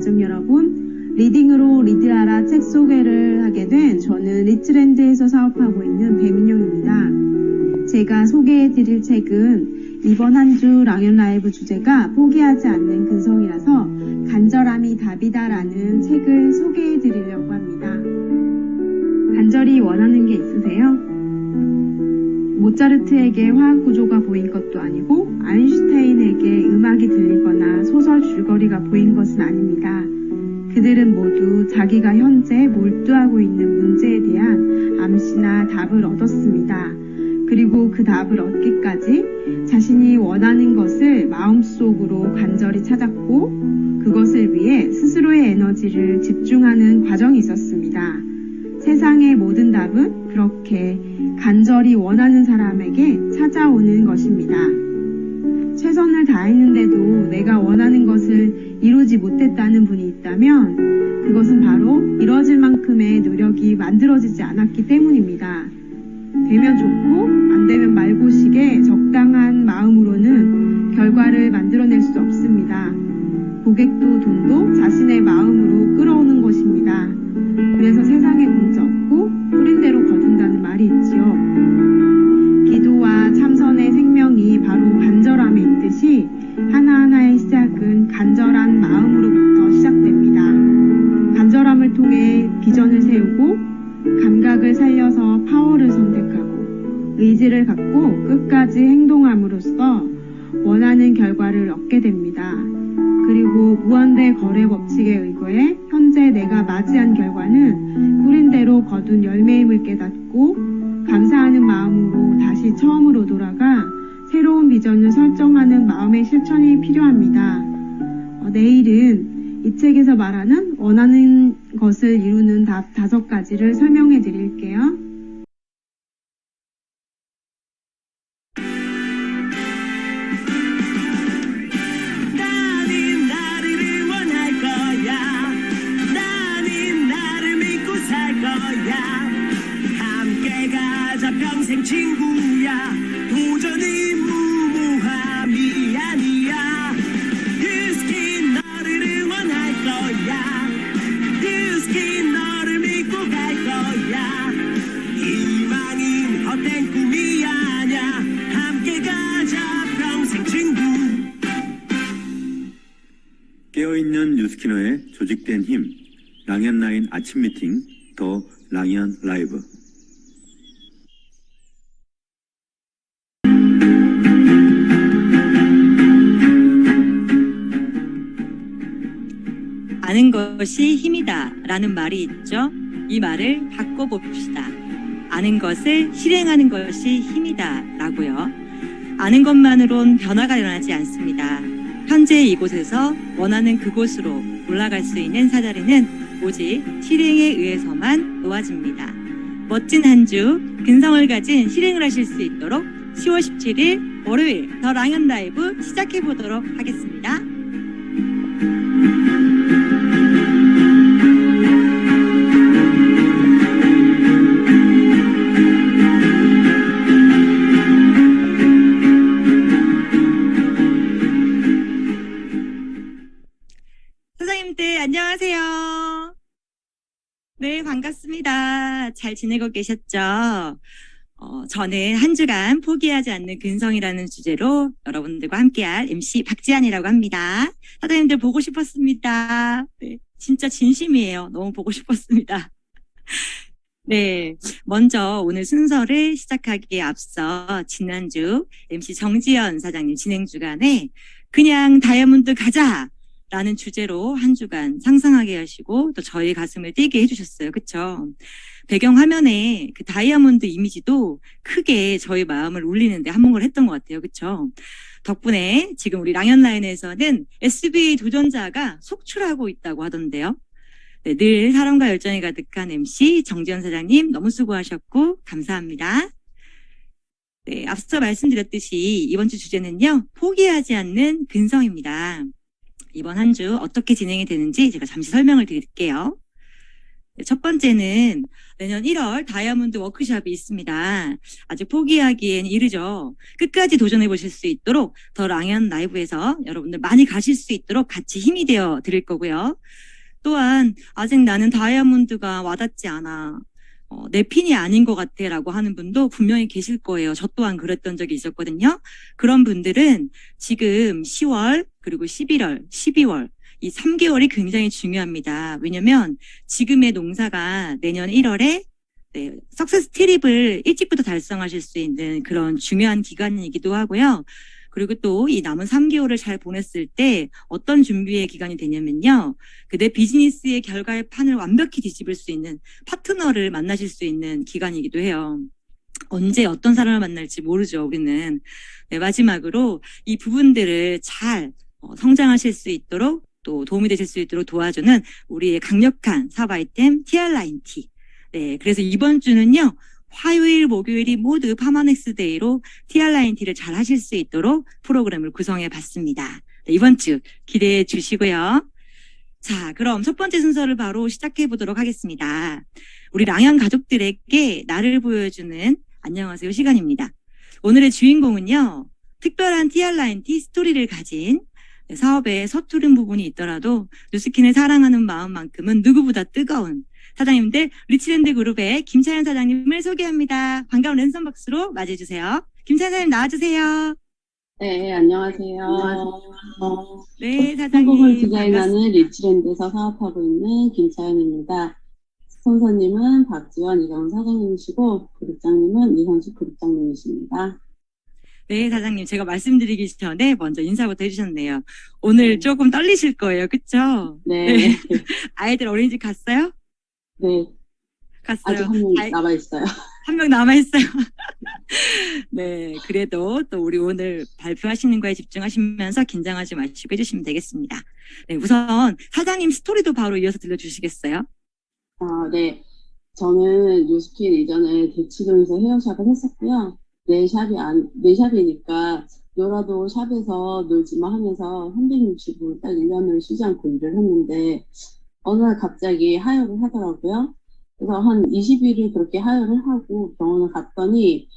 가족 여러분, 리딩으로 리드하라 책 소개를 하게 된 저는 리츠랜드에서 사업하고 있는 배민영입니다. 제가 소개해드릴 책은 이번 한 주 랑연 라이브 주제가 포기하지 않는 근성이라서 간절함이 답이다라는 책을 소개해드리려고 합니다. 간절히 원하는 게 있으세요? 모차르트에게 화학 구조가 보인 것도 아니고 아인슈타인에게 음악이 들리거나 소설 줄거리가 보인 것은 아닙니다. 그들은 모두 자기가 현재 몰두하고 있는 문제에 대한 암시나 답을 얻었습니다. 그리고 그 답을 얻기까지 자신이 원하는 것을 마음속으로 간절히 찾았고 그것을 위해 스스로의 에너지를 집중하는 과정이 있었습니다. 세상의 모든 답은 그렇게 간절히 원하는 사람에게 찾아오는 것입니다. 최선을 다했는데도 내가 원하는 것을 이루지 못했다는 분이 있다면 그것은 바로 이뤄질 만큼의 노력이 만들어지지 않았기 때문입니다. 되면 좋고 안 되면 말고식의 적당한 마음으로는 결과를 만들어낼 수 없습니다. 고객도 돈도 자신의 마음으로 끌어오는 것입니다. 그래서 세상에 공짜 없고 뿌린 대로 거둔다는 말이 있지요. 기도와 참선의 생명이 바로 간절함에 있듯이 하나하나의 시작은 간절한 마음으로부터 시작됩니다. 간절함을 통해 비전을 세우고 감각을 살려서 파워를 선택하고 의지를 갖고 끝까지 행동함으로써 원하는 결과를 얻게 됩니다. 그리고 무한대 거래 법칙에 의거해 현재 내가 맞이한 결과는 뿌린 대로 거둔 열매임을 깨닫고 감사하는 마음으로 다시 처음으로 돌아가 새로운 비전을 설정하는 마음의 실천이 필요합니다. 내일은 이 책에서 말하는 원하는 것을 이루는 답 5가지를 설명해 드릴게요. 함께 가자 평생 친구야. 도전이 무모함이 아니야. 유스키 너를 응원할 거야. 유스키 너를 믿고 갈 거야. 희망은 헛된 꿈이 아냐. 함께 가자 평생 친구. 깨어있는 뉴스키너의 조직된 힘, 랑연라인 아침 미팅, 더 랑연 라이브. 아는 것이 힘이다 라는 말이 있죠. 이 말을 바꿔봅시다. 아는 것을 실행하는 것이 힘이다 라고요. 아는 것만으론 변화가 일어나지 않습니다. 현재 이곳에서 원하는 그곳으로 올라갈 수 있는 사다리는 오직 실행에 의해서만 놓아집니다. 멋진 한 주 근성을 가진 실행을 하실 수 있도록 10월 17일 월요일 더 랑연 라이브 시작해 보도록 하겠습니다. 선생님들 안녕하세요. 네, 반갑습니다. 잘 지내고 계셨죠? 저는 한 주간 포기하지 않는 근성이라는 주제로 여러분들과 함께할 MC 박지안이라고 합니다. 사장님들 보고 싶었습니다. 네, 진짜 진심이에요. 너무 보고 싶었습니다. 네, 먼저 오늘 순서를 시작하기에 앞서 지난주 MC 정지연 사장님 진행 주간에 그냥 다이아몬드 가자! 라는 주제로 한 주간 상상하게 하시고 또 저희 가슴을 뛰게 해주셨어요. 그쵸? 배경 화면에 그 다이아몬드 이미지도 크게 저희 마음을 울리는데 한몫을 했던 것 같아요. 그쵸? 덕분에 지금 우리 랑연라인에서는 SBA 도전자가 속출하고 있다고 하던데요. 네, 늘 사랑과 열정이 가득한 MC 정지현 사장님 너무 수고하셨고 감사합니다. 네, 앞서 말씀드렸듯이 이번 주 주제는요. 포기하지 않는 근성입니다. 이번 한 주 어떻게 진행이 되는지 제가 잠시 설명을 드릴게요. 첫 번째는 내년 1월 다이아몬드 워크숍이 있습니다. 아직 포기하기엔 이르죠. 끝까지 도전해 보실 수 있도록 더 랑연 라이브에서 여러분들 많이 가실 수 있도록 같이 힘이 되어 드릴 거고요. 또한 아직 나는 다이아몬드가 와닿지 않아. 내 핀이 아닌 것 같아 라고 하는 분도 분명히 계실 거예요. 저 또한 그랬던 적이 있었거든요. 그런 분들은 지금 10월 그리고 11월, 12월 이 3개월이 굉장히 중요합니다. 왜냐면 지금의 농사가 내년 1월에 석세스 트립을 일찍부터 달성하실 수 있는 그런 중요한 기간이기도 하고요. 그리고 또 이 남은 3개월을 잘 보냈을 때 어떤 준비의 기간이 되냐면요. 내 비즈니스의 결과의 판을 완벽히 뒤집을 수 있는 파트너를 만나실 수 있는 기간이기도 해요. 언제 어떤 사람을 만날지 모르죠, 우리는. 네, 마지막으로 이 부분들을 잘 성장하실 수 있도록 또 도움이 되실 수 있도록 도와주는 우리의 강력한 사업 아이템 TR9T. 네, 그래서 이번 주는요. 화요일, 목요일이 모두 파마넥스 데이로 TR9T를 잘 하실 수 있도록 프로그램을 구성해 봤습니다. 네, 이번 주 기대해 주시고요. 자, 그럼 첫 번째 순서를 바로 시작해 보도록 하겠습니다. 우리 랑연 가족들에게 나를 보여주는 안녕하세요 시간입니다. 오늘의 주인공은요. 특별한 TR9T 스토리를 가진 사업에 서투른 부분이 있더라도 뉴스킨을 사랑하는 마음만큼은 누구보다 뜨거운 사장님들 리치랜드 그룹의 김차연 사장님을 소개합니다. 반가운 랜선 박수로 맞이해주세요. 김차연 사장님 나와주세요. 네, 안녕하세요. 네, 사장님. 한국을 디자인하는 리치랜드에서 사업하고 있는 김차연입니다. 스폰서님은 박지원 이경 사장님이시고 그룹장님은 이현숙 그룹장님이십니다. 네, 사장님. 제가 말씀드리기 전에 먼저 인사부터 해주셨네요. 오늘 조금 떨리실 거예요. 그쵸? 네. 아이들 어린이집 갔어요? 네. 갔어요. 아직 한 명 남아있어요. 한 명 남아있어요. 네, 그래도 또 우리 오늘 발표하시는 거에 집중하시면서 긴장하지 마시고 해주시면 되겠습니다. 네, 우선 사장님 스토리도 바로 이어서 들려주시겠어요? 네. 저는 뉴스킨 이전에 대치동에서 헤어샵을 했었고요. 내 샵이니까 놀아도 샵에서 놀지마 하면서 365일 딱 1년을 쉬지 않고 일을 했는데 어느 날 갑자기 하혈을 하더라고요. 그래서 한 20일을 그렇게 하혈을 하고 병원을 갔더니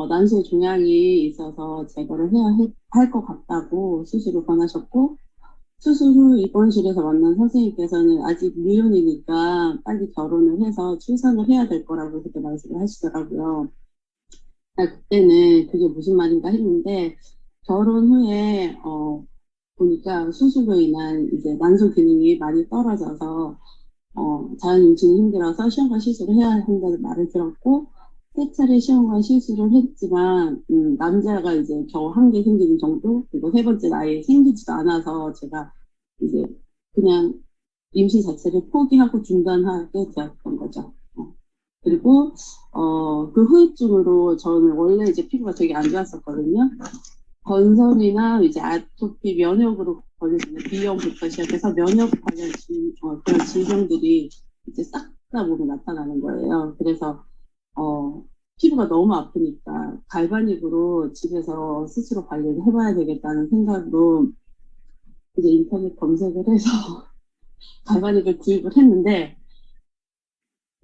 난소에 종양이 있어서 제거를 해야 할 것 같다고 수시로 권하셨고 수술 후 입원실에서 만난 선생님께서는 아직 미혼이니까 빨리 결혼을 해서 출산을 해야 될 거라고 그렇게 말씀을 하시더라고요. 그때는 그게 무슨 말인가 했는데 결혼 후에 보니까 수술로 인한 이제 난소 기능이 많이 떨어져서 자연 임신이 힘들어서 시험관 시술을 해야 한다는 말을 들었고 세 차례 시험관 시술을 했지만 남자가 이제 겨우 한 개 생기는 정도 그리고 세 번째 나이에 생기지도 않아서 제가 이제 그냥 임신 자체를 포기하고 중단하게 되었던 거죠. 그리고 그 후유증으로 저는 원래 이제 피부가 되게 안 좋았었거든요. 건선이나 이제 아토피 면역으로 걸리는 비염부터 시작해서 면역 관련 그런 질병들이 이제 싹 다 몸에 나타나는 거예요. 그래서 피부가 너무 아프니까 갈바닉으로 집에서 스스로 관리를 해봐야 되겠다는 생각으로 이제 인터넷 검색을 해서 갈바닉을 구입을 했는데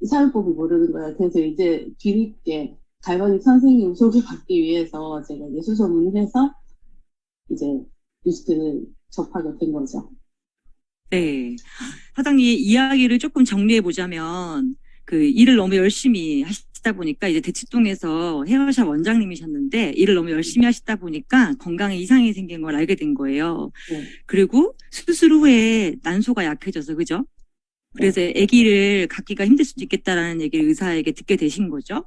사용법을 모르는 거예요. 그래서 이제 뒤늦게 갈바닉 선생님 소개받기 위해서 제가 이제 수소문을 해서 이제 뉴스킨을 접하게 된 거죠. 네. 사장님 이야기를 조금 정리해 보자면 그 일을 너무 열심히 하시다 보니까 이제 대치동에서 헤어샵 원장님이셨는데 일을 너무 열심히 하시다 보니까 건강에 이상이 생긴 걸 알게 된 거예요. 네. 그리고 수술 후에 난소가 약해져서 그죠? 그래서 아기를 갖기가 힘들 수도 있겠다라는 얘기를 의사에게 듣게 되신 거죠.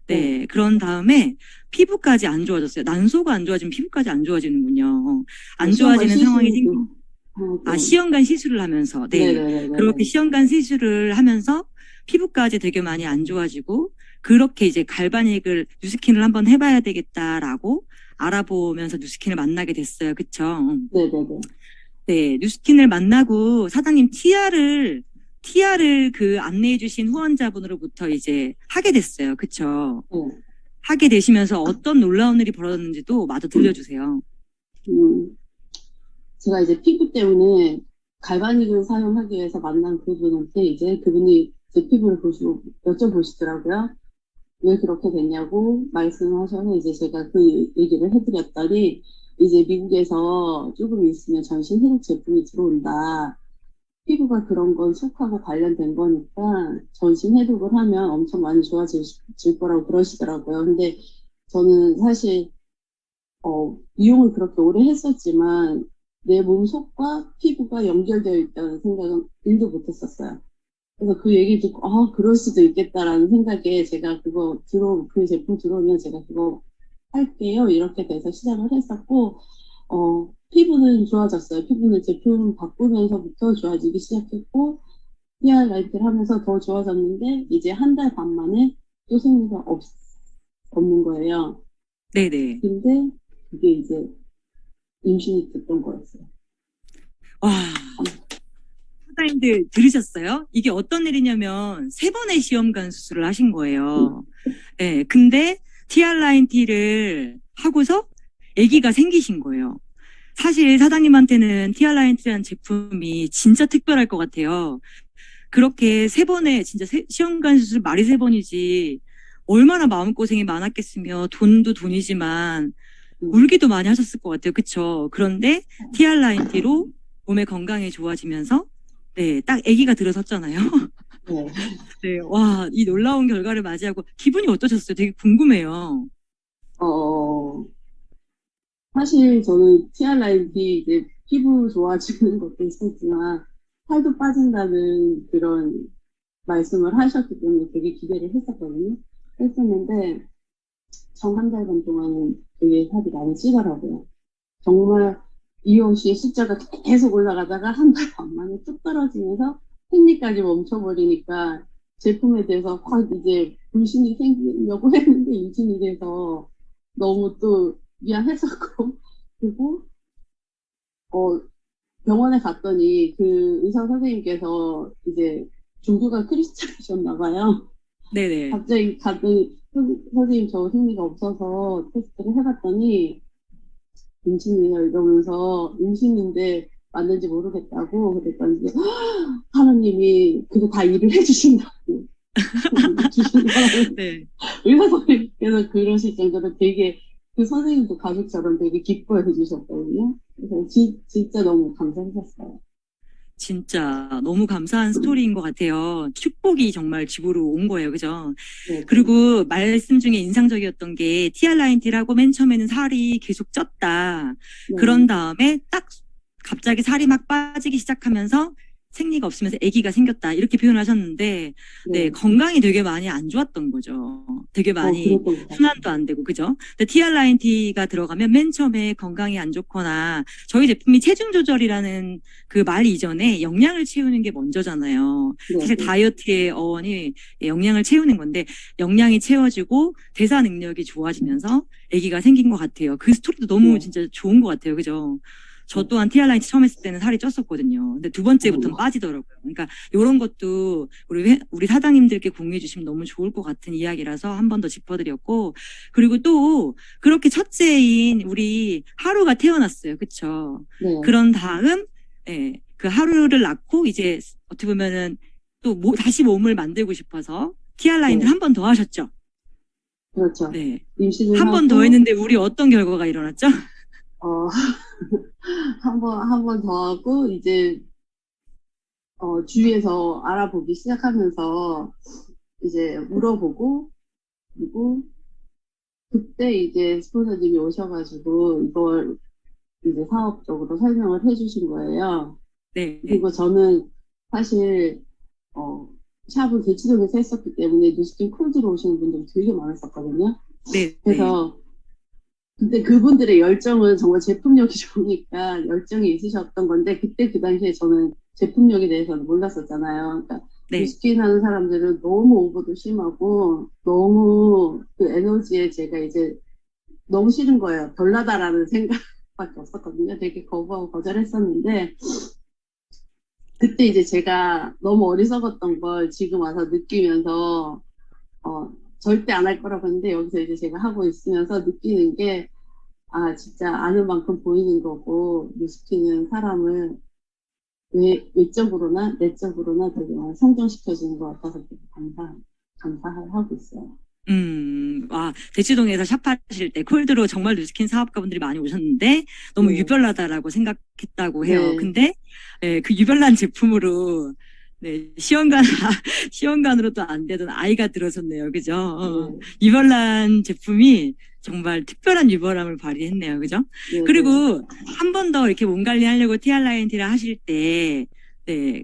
네. 그런 다음에 피부까지 안 좋아졌어요. 난소가 안 좋아지면 피부까지 안 좋아지는군요. 안 좋아지는 상황이 생긴. 시험관 시술을 하면서. 네. 네네네네. 그렇게 시험관 시술을 하면서 피부까지 되게 많이 안 좋아지고 그렇게 이제 갈바닉을 뉴스킨을 한번 해봐야 되겠다라고 알아보면서 뉴스킨을 만나게 됐어요. 그쵸? 네네네. 네. 뉴스킨을 만나고 사장님 TR을 그 안내해 주신 후원자분으로부터 이제 하게 됐어요. 그쵸? 하게 되시면서 어떤 놀라운 일이 벌어졌는지도 마저 들려주세요. 제가 이제 피부 때문에 갈바닉을 사용하기 위해서 만난 그분한테 이제 그분이 제 피부를 보시고 여쭤보시더라고요. 왜 그렇게 됐냐고 말씀하셔서 이제 제가 그 얘기를 해드렸더니 이제 미국에서 조금 있으면 전신 해독 제품이 들어온다. 피부가 그런 건 속하고 관련된 거니까 전신 해독을 하면 엄청 많이 좋아질 거라고 그러시더라고요. 근데 저는 사실 미용을 그렇게 오래 했었지만 내 몸 속과 피부가 연결되어 있다는 생각은 1도 못 했었어요. 그래서 그 얘기 듣고, 그럴 수도 있겠다라는 생각에 제가 그 제품 들어오면 제가 그거 할게요. 이렇게 돼서 시작을 했었고, 피부는 좋아졌어요. 피부는 제품 바꾸면서부터 좋아지기 시작했고, PR 라이트를 하면서 더 좋아졌는데, 이제 한 달 반 만에 또 생리가 없는 거예요. 네네. 근데 그게 이제 임신이 됐던 거였어요. 와, 사장님들 들으셨어요? 이게 어떤 일이냐면 3번의 시험관 수술을 하신 거예요. 네, 근데 TR9T를 하고서 아기가 생기신 거예요. 사실 사장님한테는 TR9T라는 제품이 진짜 특별할 것 같아요. 그렇게 3번의 진짜 시험관 수술 말이 3번이지 얼마나 마음고생이 많았겠으며 돈도 돈이지만 울기도 많이 하셨을 것 같아요. 그쵸? 그런데 TR9T로 몸의 건강이 좋아지면서 네, 딱 아기가 들어섰잖아요. 네. 네, 와, 이 놀라운 결과를 맞이하고 기분이 어떠셨어요? 되게 궁금해요. 사실 저는 TR9T 이제 피부 좋아지는 것도 있었지만 살도 빠진다는 그런 말씀을 하셨기 때문에 되게 기대를 했었는데 정 한 달 반 동안은 되게 살이 많이 찌더라고요. 정말 이유 없이 숫자가 계속 올라가다가 한 달 반 만에 뚝 떨어지면서 생리까지 멈춰버리니까 제품에 대해서 확 이제 불신이 생기려고 했는데 임신이 돼서 너무 또 미안했었고 그리고 병원에 갔더니 그 의사 선생님께서 이제 종교가 크리스찬이셨나 봐요. 네네. 갑자기 갔더니 선생님 저 생리가 없어서 테스트를 해봤더니 임신이에요 이러면서 임신인데 맞는지 모르겠다고 그랬더니 하나님이 그거 다 일을 해주신다고 주신다고 네. 의사 선생님께서 그러실 정도로 되게 그 선생님도 가족처럼 되게 기뻐해 주셨거든요. 그래서 진짜 너무 감사했었어요. 진짜 너무 감사한 스토리인 것 같아요. 축복이 정말 집으로 온 거예요. 그죠? 네, 그리고 말씀 중에 인상적이었던 게 TR9T라고 맨 처음에는 살이 계속 쪘다. 네. 그런 다음에 딱 갑자기 살이 막 빠지기 시작하면서 생리가 없으면서 아기가 생겼다. 이렇게 표현하셨는데 네, 건강이 되게 많이 안 좋았던 거죠. 되게 많이 그랬던 것 같아요. 순환도 안 되고 그죠? 근데 TR9T가 들어가면 맨 처음에 건강이 안 좋거나 저희 제품이 체중 조절이라는 그 말 이전에 영양을 채우는 게 먼저잖아요. 사실 다이어트의 어원이 영양을 채우는 건데 영양이 채워지고 대사 능력이 좋아지면서 아기가 생긴 것 같아요. 그 스토리도 너무 진짜 좋은 것 같아요. 그죠? 저 또한 TR9T 처음 했을 때는 살이 쪘었거든요. 근데 두 번째부터는 빠지더라고요. 그러니까 이런 것도 우리 사장님들께 공유해 주시면 너무 좋을 것 같은 이야기라서 한 번 더 짚어드렸고, 그리고 또 그렇게 첫째인 우리 하루가 태어났어요. 그쵸? 네. 그런 다음 그 하루를 낳고 이제 어떻게 보면은 또 다시 몸을 만들고 싶어서 TR9를 한 번 더 하셨죠? 그렇죠. 네. 임신을 한 번 더 했는데 우리 어떤 결과가 일어났죠? 한 번 더 하고, 이제, 주위에서 알아보기 시작하면서, 이제 물어보고, 그리고, 그때 이제 스폰서님이 오셔가지고, 이걸 이제 사업적으로 설명을 해주신 거예요. 네. 그리고 저는 사실, 샵을 대치동에서 했었기 때문에 뉴스킨 콜드로 오시는 분들이 되게 많았었거든요. 네. 그래서, 근데 그분들의 열정은 정말 제품력이 좋으니까 열정이 있으셨던 건데 그때 그 당시에 저는 제품력에 대해서는 몰랐었잖아요. 그러니까 뉴스킨 하는 사람들은 너무 오버도 심하고 너무 그 에너지에 제가 이제 너무 싫은 거예요. 별나다라는 생각밖에 없었거든요. 되게 거부하고 거절했었는데 그때 이제 제가 너무 어리석었던 걸 지금 와서 느끼면서 절대 안 할 거라고 했는데 여기서 이제 제가 하고 있으면서 느끼는 게 진짜 아는 만큼 보이는 거고 뉴스킨은 사람을 외적으로나 내적으로나 되게 많이 성장시켜주는 것 같아서 되게 감사하고 있어요. 대치동에서 샵하실 때 콜드로 정말 뉴스킨 사업가분들이 많이 오셨는데 너무 네. 유별나다라고 생각했다고 해요. 네. 근데 그 유별난 제품으로 시험관으로도 안 되던 아이가 들어섰네요. 그죠? 네. 유별난 제품이 정말 특별한 유별함을 발휘했네요. 그죠? 네, 그리고 네. 한 번 더 이렇게 몸 관리하려고 TR라인티를 하실 때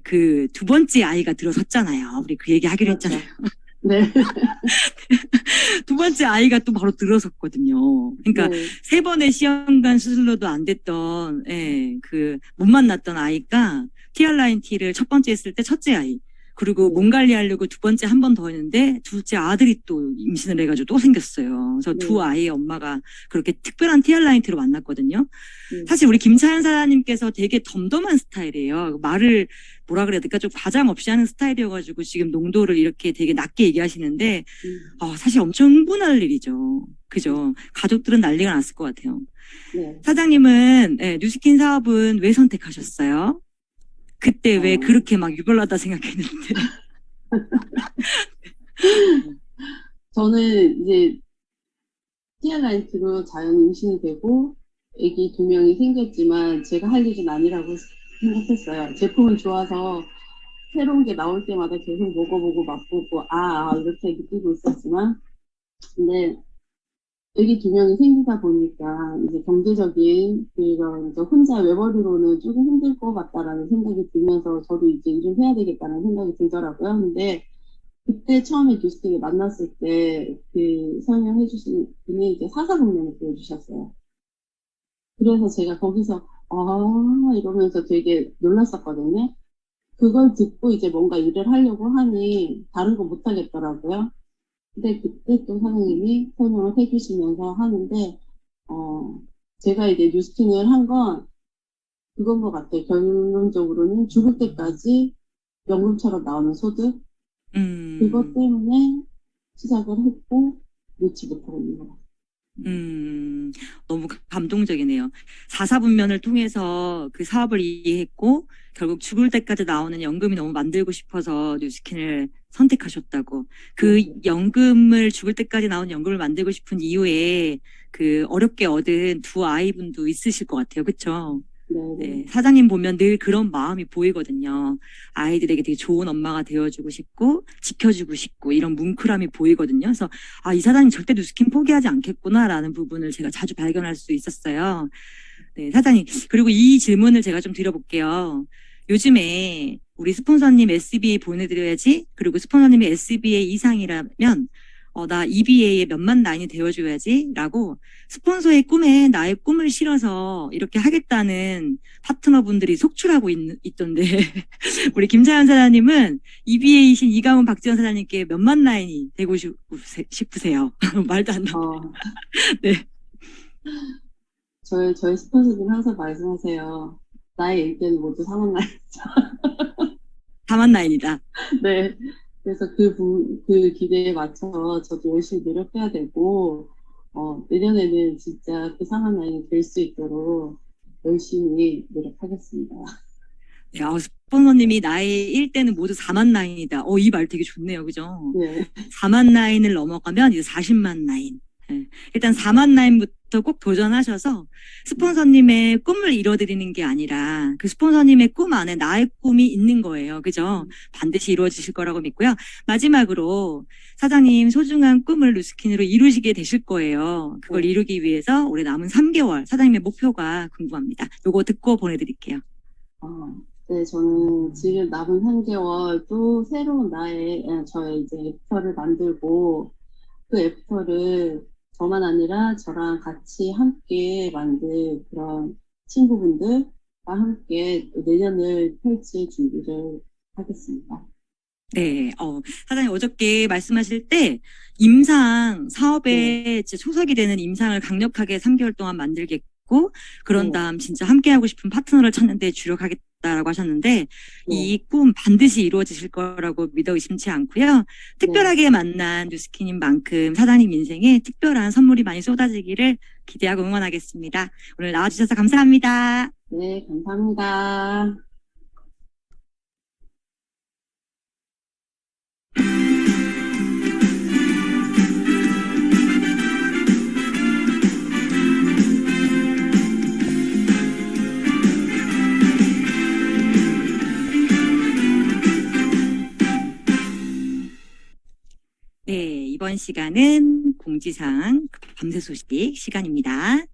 그 두 번째 아이가 들어섰잖아요. 우리 그 얘기 하기로 그렇죠. 했잖아요. 네. 두 번째 아이가 또 바로 들어섰거든요. 그러니까 네. 3번의 시험관 수술로도 안 됐던, 그 못 만났던 아이가 TR라인티를 첫 번째 했을 때 첫째 아이. 그리고 네. 몸 관리하려고 두 번째 한 번 더 했는데 둘째 아들이 또 임신을 해가지고 또 생겼어요. 그래서 네. 두 아이의 엄마가 그렇게 특별한 TR라인티로 만났거든요. 네. 사실 우리 김차연 사장님께서 되게 덤덤한 스타일이에요. 말을 뭐라 그래야 될까 좀 과장 없이 하는 스타일이어가지고 지금 농도를 이렇게 되게 낮게 얘기하시는데 사실 엄청 흥분할 일이죠. 그죠? 가족들은 난리가 났을 것 같아요. 네. 사장님은 뉴스킨 사업은 왜 선택하셨어요? 그때 왜 그렇게 막 유별나다 생각했는데? 저는 이제 TR라인트로 자연 임신이 되고 아기 2명이 생겼지만 제가 할 일은 아니라고 생각했어요. 제품은 좋아서 새로운 게 나올 때마다 계속 먹어보고 맛보고 이렇게 느끼고 있었지만 근데 아기 2명이 생기다 보니까 이제 경제적인 그런 이제 혼자 외벌이로는 조금 힘들 것 같다라는 생각이 들면서 저도 이제 일을 해야 되겠다는 생각이 들더라고요. 근데 그때 처음에 뉴스틱을 만났을 때 그 설명해 주신 분이 이제 사사공명을 보여주셨어요. 그래서 제가 거기서 이러면서 되게 놀랐었거든요. 그걸 듣고 이제 뭔가 일을 하려고 하니 다른 거 못 하겠더라고요. 근데 그때 또 사장님이 설명을 해주시면서 하는데 제가 이제 뉴스팅을 한 건 그건 것 같아요. 결론적으로는 죽을 때까지 연금처럼 나오는 소득 그것 때문에 시작을 했고 놓지 못하고 있는 것 같아요. 너무 감동적이네요. 4사분면을 통해서 그 사업을 이해했고 결국 죽을 때까지 나오는 연금이 너무 만들고 싶어서 뉴스킨을 선택하셨다고. 그 연금을 죽을 때까지 나오는 연금을 만들고 싶은 이유에 그 어렵게 얻은 두 아이분도 있으실 것 같아요. 그렇죠? 네, 사장님 보면 늘 그런 마음이 보이거든요. 아이들에게 되게 좋은 엄마가 되어주고 싶고 지켜주고 싶고 이런 뭉클함이 보이거든요. 그래서 이 사장님 절대 뉴스킨 포기하지 않겠구나라는 부분을 제가 자주 발견할 수 있었어요. 네, 사장님. 그리고 이 질문을 제가 좀 드려볼게요. 요즘에 우리 스폰서님 SBA 보내드려야지. 그리고 스폰서님이 SBA 이상이라면 나 EBA에 몇만 라인이 되어줘야지 라고 스폰서의 꿈에 나의 꿈을 실어서 이렇게 하겠다는 파트너분들이 속출하고 있던데 우리 김차연 사장님은 EBA이신 이가문 박지원 사장님께 몇만 라인이 되고 싶으세요? 말도 안 나와. 네. 저희 스폰서님 항상 말씀하세요. 나의 일대는 모두 4만 라인이죠. 4만 라인이다. 네. 그래서 그 기대에 맞춰 저도 열심히 노력해야 되고, 내년에는 진짜 그 4만 라인이 될 수 있도록 열심히 노력하겠습니다. 네, 스폰서님이 나의 1대는 모두 4만 라인이다. 이 말 되게 좋네요. 그죠? 네. 4만 라인을 넘어가면 이제 40만 라인. 네. 일단 4만 라인부터 꼭 도전하셔서 스폰서님의 꿈을 이뤄드리는 게 아니라 그 스폰서님의 꿈 안에 나의 꿈이 있는 거예요. 그죠? 반드시 이루어지실 거라고 믿고요. 마지막으로 사장님 소중한 꿈을 뉴스킨으로 이루시게 되실 거예요. 그걸 이루기 위해서 올해 남은 3개월 사장님의 목표가 궁금합니다. 요거 듣고 보내드릴게요. 네, 저는 지금 남은 3개월 또 새로운 저의 이제 애프터를 만들고 그 애프터를 저만 아니라 저랑 같이 함께 만들 그런 친구분들과 함께 내년을 펼칠 준비를 하겠습니다. 네, 사장님 어저께 말씀하실 때 임상 사업에 초석이 되는 임상을 강력하게 3개월 동안 만들겠고 그런 다음 진짜 함께하고 싶은 파트너를 찾는 데 주력하겠다라고 하셨는데 이 꿈 반드시 이루어지실 거라고 믿어 의심치 않고요. 특별하게 만난 뉴스킨인 만큼 사장님 인생에 특별한 선물이 많이 쏟아지기를 기대하고 응원하겠습니다. 오늘 나와주셔서 감사합니다. 네, 감사합니다. 네, 이번 시간은 공지사항 밤새 소식 시간입니다.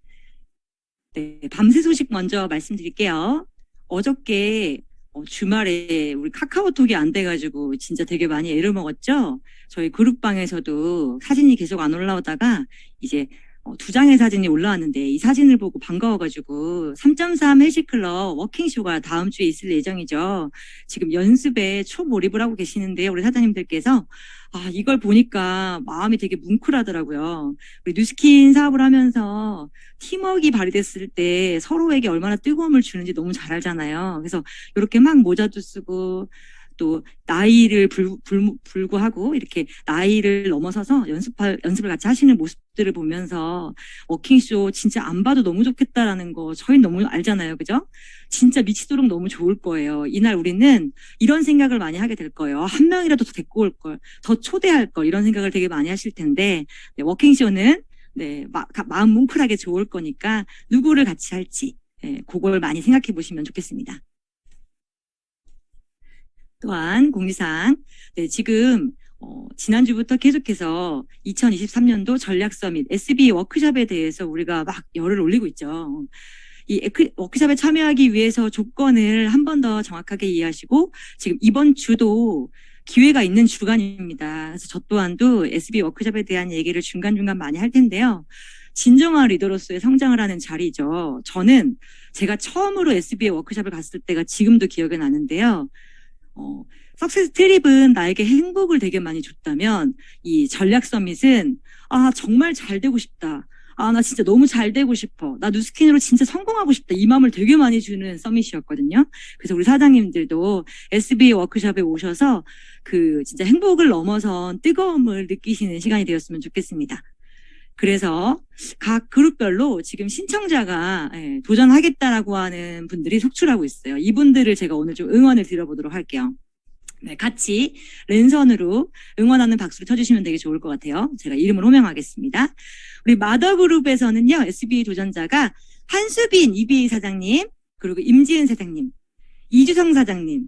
네, 밤새 소식 먼저 말씀드릴게요. 어저께 주말에 우리 카카오톡이 안 돼가지고 진짜 되게 많이 애를 먹었죠? 저희 그룹방에서도 사진이 계속 안 올라오다가 이제 2장의 사진이 올라왔는데 이 사진을 보고 반가워가지고 3.3 헬스클럽 워킹쇼가 다음 주에 있을 예정이죠. 지금 연습에 초몰입을 하고 계시는데요. 우리 사장님들께서 이걸 보니까 마음이 되게 뭉클하더라고요. 우리 뉴스킨 사업을 하면서 팀워크가 발휘됐을 때 서로에게 얼마나 뜨거움을 주는지 너무 잘 알잖아요. 그래서 이렇게 막 모자도 쓰고 또 나이를 불구하고 이렇게 나이를 넘어서서 연습을 같이 하시는 모습들을 보면서 워킹쇼 진짜 안 봐도 너무 좋겠다라는 거 저희 너무 알잖아요. 그죠? 진짜 미치도록 너무 좋을 거예요. 이날 우리는 이런 생각을 많이 하게 될 거예요. 한 명이라도 더 데리고 올 걸, 더 초대할 걸 이런 생각을 되게 많이 하실 텐데 네, 워킹쇼는 네, 마음 뭉클하게 좋을 거니까 누구를 같이 할지 그걸 많이 생각해 보시면 좋겠습니다. 또한 공지사항, 네, 지금 지난주부터 계속해서 2023년도 전략 서밋 SB 워크숍에 대해서 우리가 막 열을 올리고 있죠. 이 워크숍에 참여하기 위해서 조건을 한 번 더 정확하게 이해하시고 지금 이번 주도 기회가 있는 주간입니다. 그래서 저 또한도 SB 워크숍에 대한 얘기를 중간중간 많이 할 텐데요. 진정한 리더로서의 성장을 하는 자리죠. 저는 제가 처음으로 SB 워크숍을 갔을 때가 지금도 기억에 나는데요. 석세스 트립은 나에게 행복을 되게 많이 줬다면 이 전략 서밋은 정말 잘 되고 싶다. 나 진짜 너무 잘 되고 싶어. 나 뉴스킨으로 진짜 성공하고 싶다. 이 마음을 되게 많이 주는 서밋이었거든요. 그래서 우리 사장님들도 SB 워크숍에 오셔서 그 진짜 행복을 넘어선 뜨거움을 느끼시는 시간이 되었으면 좋겠습니다. 그래서 각 그룹별로 지금 신청자가 도전하겠다라고 하는 분들이 속출하고 있어요. 이분들을 제가 오늘 좀 응원을 드려보도록 할게요. 네, 같이 랜선으로 응원하는 박수를 쳐주시면 되게 좋을 것 같아요. 제가 이름을 호명하겠습니다. 우리 마더그룹에서는요, SBA 도전자가 한수빈 EBA 사장님, 그리고 임지은 사장님, 이주성 사장님,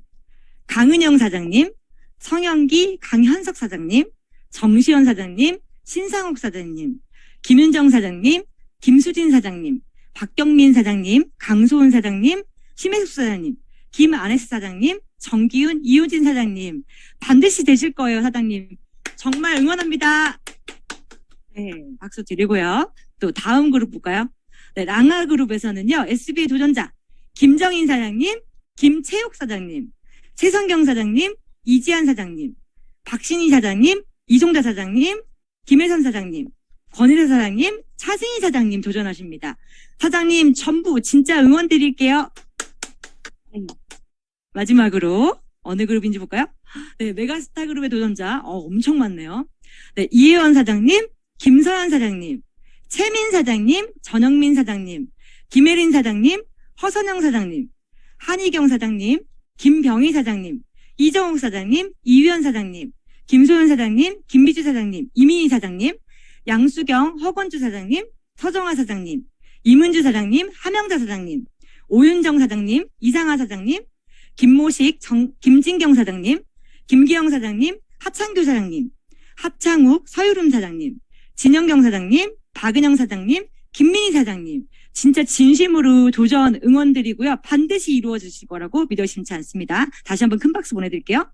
강은영 사장님, 성영기, 강현석 사장님, 정시현 사장님, 신상욱 사장님, 김윤정 사장님, 김수진 사장님, 박경민 사장님, 강소은 사장님, 심혜숙 사장님, 김아네스 사장님, 정기훈, 이효진 사장님 반드시 되실 거예요. 사장님 정말 응원합니다. 네, 박수 드리고요. 또 다음 그룹 볼까요? 네, 랑아 그룹에서는요. SBA 도전자 김정인 사장님, 김채욱 사장님, 최성경 사장님, 이지한 사장님, 박신희 사장님, 이종자 사장님, 김혜선 사장님, 권희대 사장님, 차승희 사장님 도전하십니다. 사장님 전부 진짜 응원 드릴게요. 마지막으로 어느 그룹인지 볼까요? 네, 메가스타 그룹의 도전자 엄청 많네요. 네, 이혜원 사장님, 김서연 사장님, 최민 사장님, 전영민 사장님, 김혜린 사장님, 허선영 사장님, 한희경 사장님, 김병희 사장님, 이정욱 사장님, 이휘연 사장님, 김소연 사장님, 김미주 사장님, 이민희 사장님, 양수경, 허건주 사장님, 서정아 사장님, 이문주 사장님, 함영자 사장님, 오윤정 사장님, 이상아 사장님, 김모식, 김진경 사장님, 김기영 사장님, 하창규 사장님, 하창욱, 서유름 사장님, 진영경 사장님, 박은영 사장님, 김민희 사장님 진짜 진심으로 도전 응원드리고요. 반드시 이루어지실 거라고 믿어 심치 않습니다. 다시 한번 큰 박수 보내드릴게요.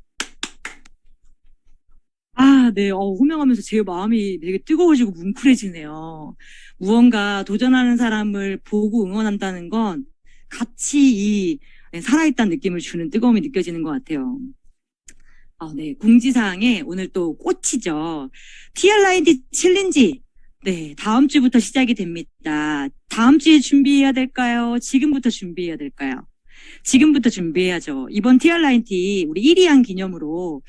네. 호명하면서 제 마음이 되게 뜨거워지고 뭉클해지네요. 무언가 도전하는 사람을 보고 응원한다는 건 같이 살아있다는 느낌을 주는 뜨거움이 느껴지는 것 같아요. 네. 공지사항에 오늘 또 꽃이죠. TRID 챌린지. 네. 다음 주부터 시작이 됩니다. 다음 주에 준비해야 될까요? 지금부터 준비해야 될까요? 지금부터 준비해야죠. 이번 TRID 우리 1위 한 기념으로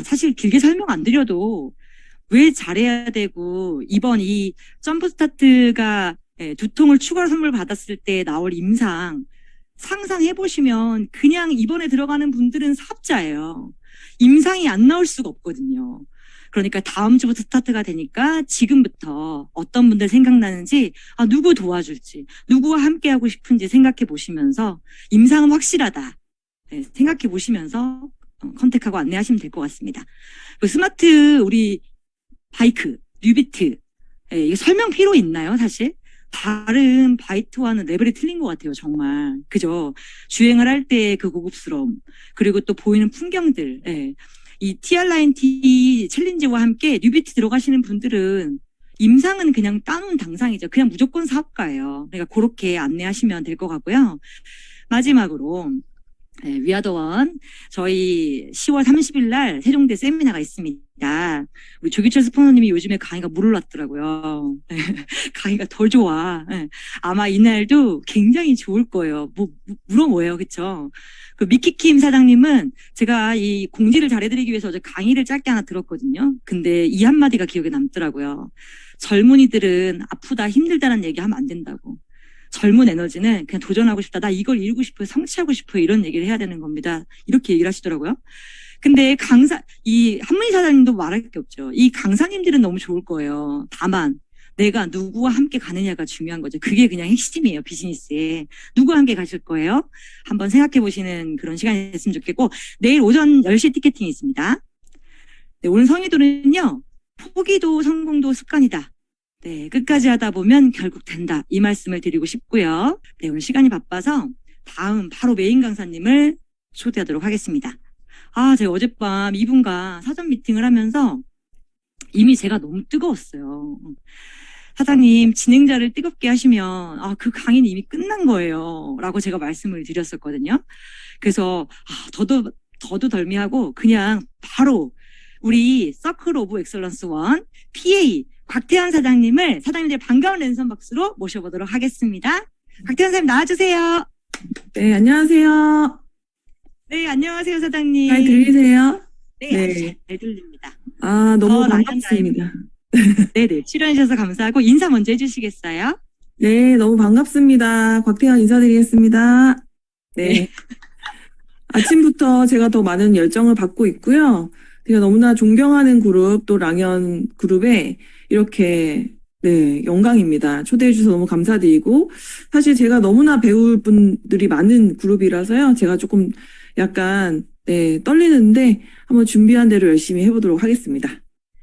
사실 길게 설명 안 드려도 왜 잘해야 되고 이번 이 점프스타트가 2통을 추가 선물 받았을 때 나올 임상 상상해 보시면 그냥 이번에 들어가는 분들은 사업자예요. 임상이 안 나올 수가 없거든요. 그러니까 다음 주부터 스타트가 되니까 지금부터 어떤 분들 생각나는지 누구 도와줄지 누구와 함께 하고 싶은지 생각해 보시면서 임상은 확실하다 생각해 보시면서 컨택하고 안내하시면 될 것 같습니다. 스마트 우리 바이크, 뉴비트. 예, 이게 설명 필요 있나요, 사실? 다른 바이트와는 레벨이 틀린 것 같아요, 정말. 그죠? 주행을 할 때 그 고급스러움, 그리고 또 보이는 풍경들. 예. 이 TR9 T 챌린지와 함께 뉴비트 들어가시는 분들은 임상은 그냥 따놓은 당상이죠. 그냥 무조건 사업가예요. 그러니까 그렇게 안내하시면 될 것 같고요. 마지막으로 네, 위아더원 저희 10월 30일 날 세종대 세미나가 있습니다. 우리 조기철 스포너님이 요즘에 강의가 물 올랐더라고요. 네, 강의가 더 좋아. 네, 아마 이날도 굉장히 좋을 거예요. 물어 뭐예요, 그쵸? 그 미키킴 사장님은 제가 이 공지를 잘해드리기 위해서 어제 강의를 짧게 하나 들었거든요. 근데 이 한마디가 기억에 남더라고요. 젊은이들은 아프다 힘들다는 얘기 하면 안 된다고. 젊은 에너지는 그냥 도전하고 싶다. 나 이걸 이루고 싶어요. 성취하고 싶어요. 이런 얘기를 해야 되는 겁니다. 이렇게 얘기를 하시더라고요. 근데 이 한문희 사장님도 말할 게 없죠. 이 강사님들은 너무 좋을 거예요. 다만 내가 누구와 함께 가느냐가 중요한 거죠. 그게 그냥 핵심이에요. 비즈니스에. 누구와 함께 가실 거예요? 한번 생각해 보시는 그런 시간이 됐으면 좋겠고, 내일 오전 10시 티켓팅이 있습니다. 네, 오늘 성의도는요. 포기도 성공도 습관이다. 네, 끝까지 하다 보면 결국 된다. 이 말씀을 드리고 싶고요. 네, 오늘 시간이 바빠서 다음 바로 메인 강사님을 초대하도록 하겠습니다. 제가 어젯밤 이분과 사전 미팅을 하면서 이미 제가 너무 뜨거웠어요. 사장님, 진행자를 뜨겁게 하시면 그 강의는 이미 끝난 거예요. 라고 제가 말씀을 드렸었거든요. 그래서 더도 덜미하고 그냥 바로 우리 서클 오브 엑설런스 1 PA 곽태현 사장님들 반가운 랜선 박수로 모셔보도록 하겠습니다. 곽태현 사장님 나와주세요. 네, 안녕하세요. 네, 안녕하세요, 사장님. 잘 들리세요? 네, 네. 잘 들립니다. 너무 반갑습니다. 네네, 출연해주셔서 감사하고 인사 먼저 해주시겠어요? 네, 너무 반갑습니다. 곽태현 인사드리겠습니다. 네. 아침부터 제가 더 많은 열정을 받고 있고요. 제가 너무나 존경하는 그룹, 또 랑연 그룹에 이렇게, 네, 영광입니다. 초대해주셔서 너무 감사드리고, 사실 제가 너무나 배울 분들이 많은 그룹이라서요. 제가 조금 약간, 네, 떨리는데 한번 준비한 대로 열심히 해보도록 하겠습니다.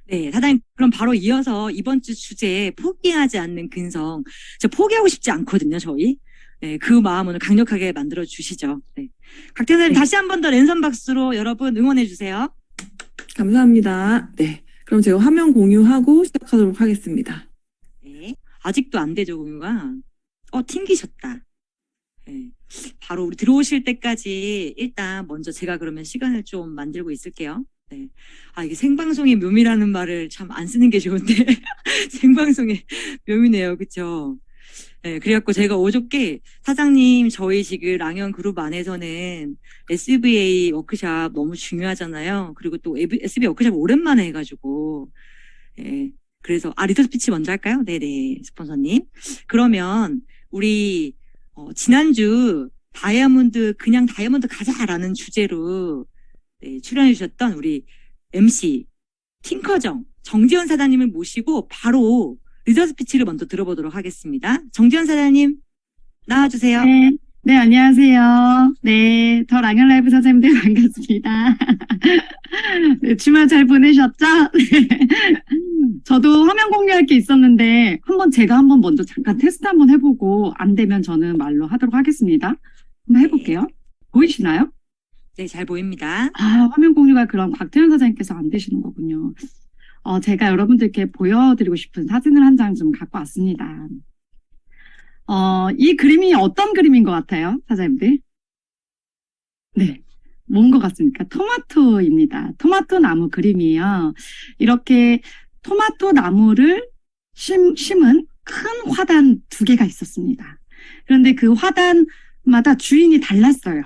네, 사장님, 그럼 바로 이어서 이번 주 주제, 포기하지 않는 근성. 저 포기하고 싶지 않거든요, 저희. 네, 그 마음 오늘 강력하게 만들어 주시죠. 네. 곽태현 사장님, 다시 한 번 더 랜선 박수로 여러분 응원해 주세요. 감사합니다. 네. 그럼 제가 화면 공유하고 시작하도록 하겠습니다. 네. 아직도 안 되죠, 공유가. 튕기셨다. 네. 바로 우리 들어오실 때까지 일단 먼저 제가 그러면 시간을 좀 만들고 있을게요. 네. 이게 생방송의 묘미라는 말을 참 안 쓰는 게 좋은데, 생방송의 묘미네요. 그쵸? 네, 그래갖고 제가 어저께 사장님 저희 지금 랑연 그룹 안에서는 SVA 워크샵 너무 중요하잖아요. 그리고 또 SVA 워크샵 오랜만에 해가지고 네, 그래서 리더 스피치 먼저 할까요? 네네 스폰서님. 그러면 우리 지난주 그냥 다이아몬드 가자라는 주제로 네, 출연해 주셨던 우리 MC 팅커정 정지현 사장님을 모시고 바로 리더 스피치를 먼저 들어보도록 하겠습니다. 정지현 사장님 나와주세요. 네, 안녕하세요. 네, 더 랑연 라이브 사장님들 반갑습니다. 네, 주말 잘 보내셨죠? 네. 저도 화면 공유할 게 있었는데 제가 한번 먼저 잠깐 테스트 한번 해보고 안 되면 저는 말로 하도록 하겠습니다. 한번 해볼게요. 보이시나요? 네, 잘 보입니다. 화면 공유가 그럼 곽태현 사장님께서 안 되시는 거군요. 제가 여러분들께 보여드리고 싶은 사진을 한 장 좀 갖고 왔습니다. 이 그림이 어떤 그림인 것 같아요, 사장님들? 네. 뭔 것 같습니까? 토마토입니다. 토마토 나무 그림이에요. 이렇게 토마토 나무를 심은 큰 화단 2개가 있었습니다. 그런데 그 화단마다 주인이 달랐어요.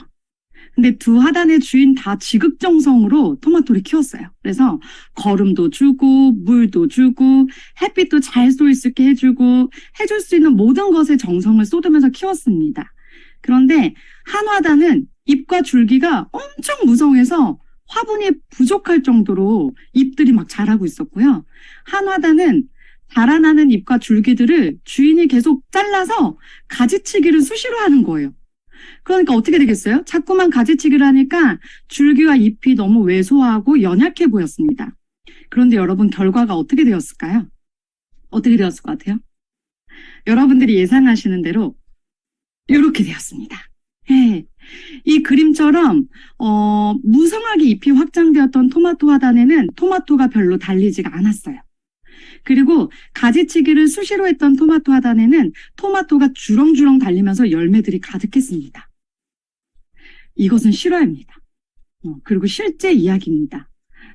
근데 2 화단의 주인 다 지극정성으로 토마토를 키웠어요. 그래서 거름도 주고 물도 주고 햇빛도 잘 쏠 수 있게 해주고 해줄 수 있는 모든 것에 정성을 쏟으면서 키웠습니다. 그런데 한 화단은 잎과 줄기가 엄청 무성해서 화분이 부족할 정도로 잎들이 막 자라고 있었고요. 한 화단은 자라나는 잎과 줄기들을 주인이 계속 잘라서 가지치기를 수시로 하는 거예요. 그러니까 어떻게 되겠어요? 자꾸만 가지치기를 하니까 줄기와 잎이 너무 왜소하고 연약해 보였습니다. 그런데 여러분 결과가 어떻게 되었을까요? 어떻게 되었을 것 같아요? 여러분들이 예상하시는 대로 이렇게 되었습니다. 예. 이 그림처럼 무성하게 잎이 확장되었던 토마토 화단에는 토마토가 별로 달리지가 않았어요. 그리고 가지치기를 수시로 했던 토마토 하단에는 토마토가 주렁주렁 달리면서 열매들이 가득했습니다. 이것은 실화입니다. 그리고 실제 이야기입니다.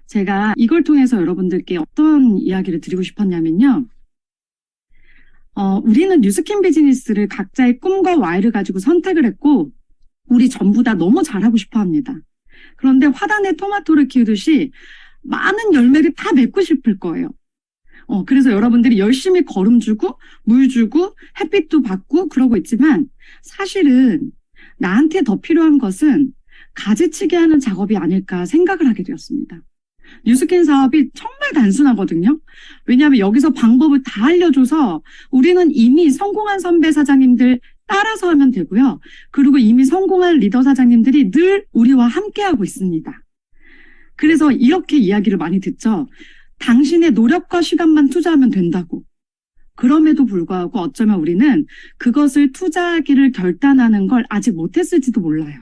제가 이걸 통해서 여러분들께 어떤 이야기를 드리고 싶었냐면요. 우리는 뉴스킨 비즈니스를 각자의 꿈과 와이를 가지고 선택을 했고 우리 전부 다 너무 잘하고 싶어 합니다. 그런데 화단에 토마토를 키우듯이 많은 열매를 다 맺고 싶을 거예요. 그래서 여러분들이 열심히 거름 주고 물 주고 햇빛도 받고 그러고 있지만 사실은 나한테 더 필요한 것은 가지치기 하는 작업이 아닐까 생각을 하게 되었습니다. 뉴스킨 사업이 정말 단순하거든요. 왜냐하면 여기서 방법을 다 알려줘서 우리는 이미 성공한 선배 사장님들 따라서 하면 되고요. 그리고 이미 성공한 리더 사장님들이 늘 우리와 함께하고 있습니다. 그래서 이렇게 이야기를 많이 듣죠. 당신의 노력과 시간만 투자하면 된다고. 그럼에도 불구하고 어쩌면 우리는 그것을 투자하기를 결단하는 걸 아직 못했을지도 몰라요.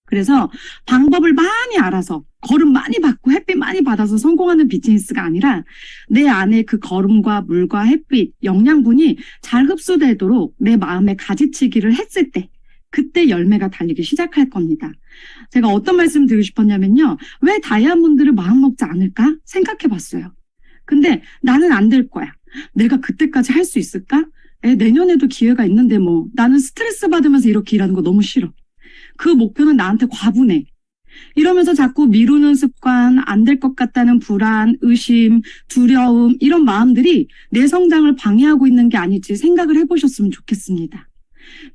그래서 방법을 많이 알아서 거름 많이 받고 햇빛 많이 받아서 성공하는 비즈니스가 아니라 내 안에 그 거름과 물과 햇빛, 영양분이 잘 흡수되도록 내 마음에 가지치기를 했을 때 그때 열매가 달리기 시작할 겁니다. 제가 어떤 말씀 드리고 싶었냐면요. 왜 다이아몬드를 마음먹지 않을까 생각해 봤어요. 근데 나는 안 될 거야. 내가 그때까지 할 수 있을까? 내년에도 기회가 있는데 뭐 나는 스트레스 받으면서 이렇게 일하는 거 너무 싫어. 그 목표는 나한테 과분해. 이러면서 자꾸 미루는 습관, 안 될 것 같다는 불안, 의심, 두려움 이런 마음들이 내 성장을 방해하고 있는 게 아닐지 생각을 해보셨으면 좋겠습니다.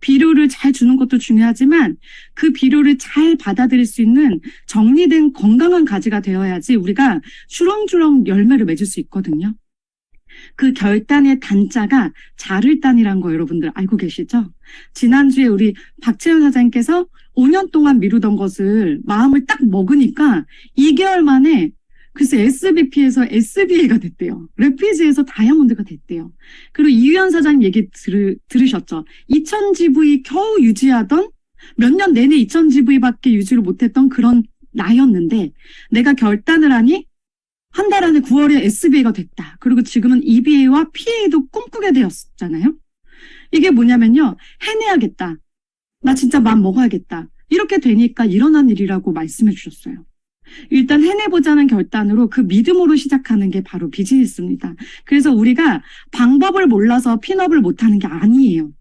비료를 잘 주는 것도 중요하지만 그 비료를 잘 받아들일 수 있는 정리된 건강한 가지가 되어야지 우리가 주렁주렁 열매를 맺을 수 있거든요. 그 결단의 단자가 자를단이란 거 여러분들 알고 계시죠? 지난주에 우리 박채연 사장님께서 5년 동안 미루던 것을 마음을 딱 먹으니까 2개월 만에 글쎄 SBP에서 SBA가 됐대요. 레피지에서 다이아몬드가 됐대요. 그리고 이유연 사장님 얘기 들으셨죠? 2000GV 겨우 유지하던 몇 년 내내 2000GV밖에 유지를 못했던 그런 나였는데 내가 결단을 하니 한 달 안에 9월에 SBA가 됐다. 그리고 지금은 EBA와 PA도 꿈꾸게 되었잖아요. 이게 뭐냐면요. 해내야겠다. 나 진짜 마음 먹어야겠다. 이렇게 되니까 일어난 일이라고 말씀해 주셨어요. 일단 해내보자는 결단으로 그 믿음으로 시작하는 게 바로 비즈니스입니다. 그래서 우리가 방법을 몰라서 핀업을 못하는 게 아니에요.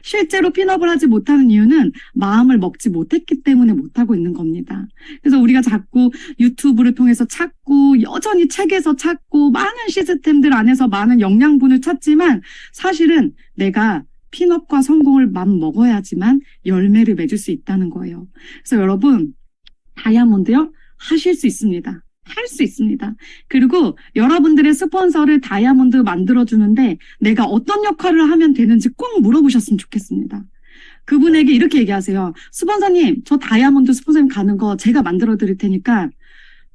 실제로 핀업을 하지 못하는 이유는 마음을 먹지 못했기 때문에 못하고 있는 겁니다. 그래서 우리가 자꾸 유튜브를 통해서 찾고 여전히 책에서 찾고 많은 시스템들 안에서 많은 영양분을 찾지만 사실은 내가 핀업과 성공을 맘 먹어야지만 열매를 맺을 수 있다는 거예요. 그래서 여러분 다이아몬드요? 하실 수 있습니다. 할 수 있습니다. 그리고 여러분들의 스폰서를 다이아몬드 만들어주는데 내가 어떤 역할을 하면 되는지 꼭 물어보셨으면 좋겠습니다. 그분에게 이렇게 얘기하세요. 스폰서님, 저 다이아몬드 스폰서님 가는 거 제가 만들어 드릴 테니까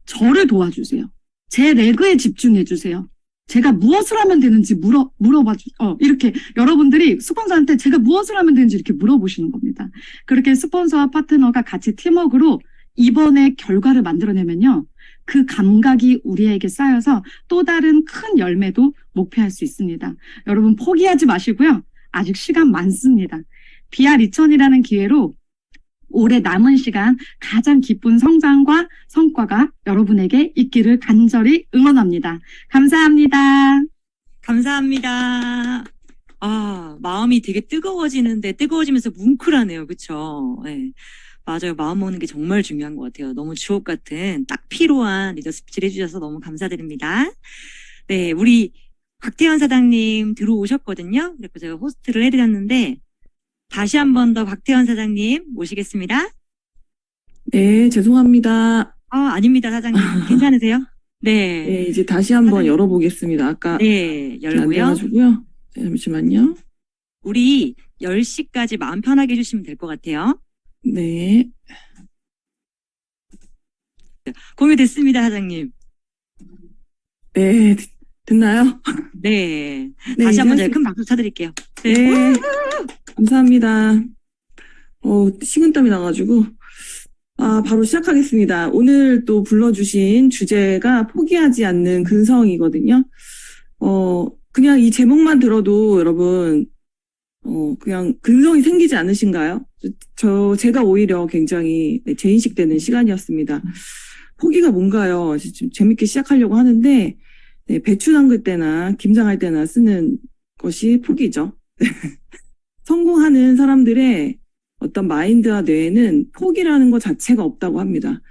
저를 도와주세요. 제 레그에 집중해 주세요. 제가 무엇을 하면 되는지 물어봐 이렇게 여러분들이 스폰서한테 제가 무엇을 하면 되는지 이렇게 물어보시는 겁니다. 그렇게 스폰서와 파트너가 같이 팀워크로 이번에 결과를 만들어내면요. 그 감각이 우리에게 쌓여서 또 다른 큰 열매도 목표할 수 있습니다. 여러분 포기하지 마시고요. 아직 시간 많습니다. BR2000이라는 기회로 올해 남은 시간 가장 기쁜 성장과 성과가 여러분에게 있기를 간절히 응원합니다. 감사합니다. 감사합니다. 마음이 되게 뜨거워지는데 뜨거워지면서 뭉클하네요. 그쵸? 네. 맞아요. 마음 먹는 게 정말 중요한 것 같아요. 너무 주옥 같은 딱 필요한 리더 스피치를 해주셔서 너무 감사드립니다. 네, 우리 곽태현 사장님 들어오셨거든요. 그래서 제가 호스트를 해드렸는데 다시 한 번 더 곽태현 사장님 모시겠습니다. 네, 죄송합니다. 아닙니다, 사장님. 괜찮으세요? 네. 네, 이제 다시 한번 열어보겠습니다. 아까 네, 안 열고요. 돼가지고요. 잠시만요. 우리 10시까지 마음 편하게 해주시면 될 것 같아요. 네. 공유됐습니다, 사장님. 네, 됐나요? 네. 네, 다시 이제 한번 할 저희 수- 큰 박수 쳐드릴게요. 네, 감사합니다. 식은땀이 나가지고. 바로 시작하겠습니다. 오늘 또 불러주신 주제가 포기하지 않는 근성이거든요. 그냥 이 제목만 들어도 여러분, 그냥 근성이 생기지 않으신가요? 제가 오히려 굉장히 재인식되는 시간이었습니다. 포기가 뭔가요? 지금 재밌게 시작하려고 하는데, 네, 배추 담글 때나 김장할 때나 쓰는 것이 포기죠. 성공하는 사람들의 어떤 마인드와 뇌에는 포기라는 것 자체가 없다고 합니다.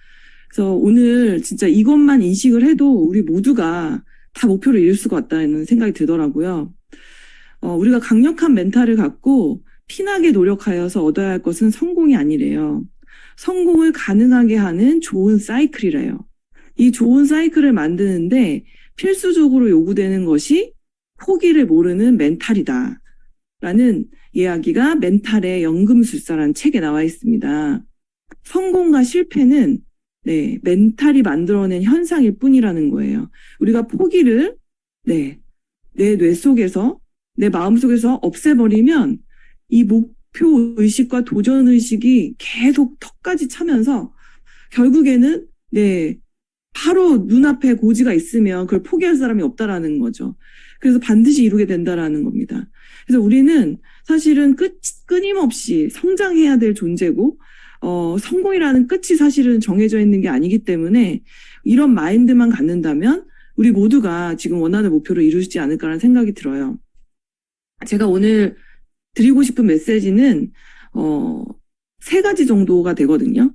그래서 오늘 진짜 이것만 인식을 해도 우리 모두가 다 목표를 이룰 수가 있다는 생각이 들더라고요. 우리가 강력한 멘탈을 갖고 피나게 노력하여서 얻어야 할 것은 성공이 아니래요. 성공을 가능하게 하는 좋은 사이클이래요. 이 좋은 사이클을 만드는데 필수적으로 요구되는 것이 포기를 모르는 멘탈이다. 라는 이야기가 멘탈의 연금술사라는 책에 나와 있습니다. 성공과 실패는 멘탈이 만들어낸 현상일 뿐이라는 거예요. 우리가 포기를 내 뇌 속에서 내 마음 속에서 없애버리면 이 목표 의식과 도전 의식이 계속 턱까지 차면서 결국에는 바로 눈앞에 고지가 있으면 그걸 포기할 사람이 없다라는 거죠. 그래서 반드시 이루게 된다라는 겁니다. 그래서 우리는 사실은 끊임없이 성장해야 될 존재고, 성공이라는 끝이 사실은 정해져 있는 게 아니기 때문에 이런 마인드만 갖는다면 우리 모두가 지금 원하는 목표를 이루지 않을까라는 생각이 들어요. 제가 오늘 드리고 싶은 메시지는, 3가지 정도가 되거든요.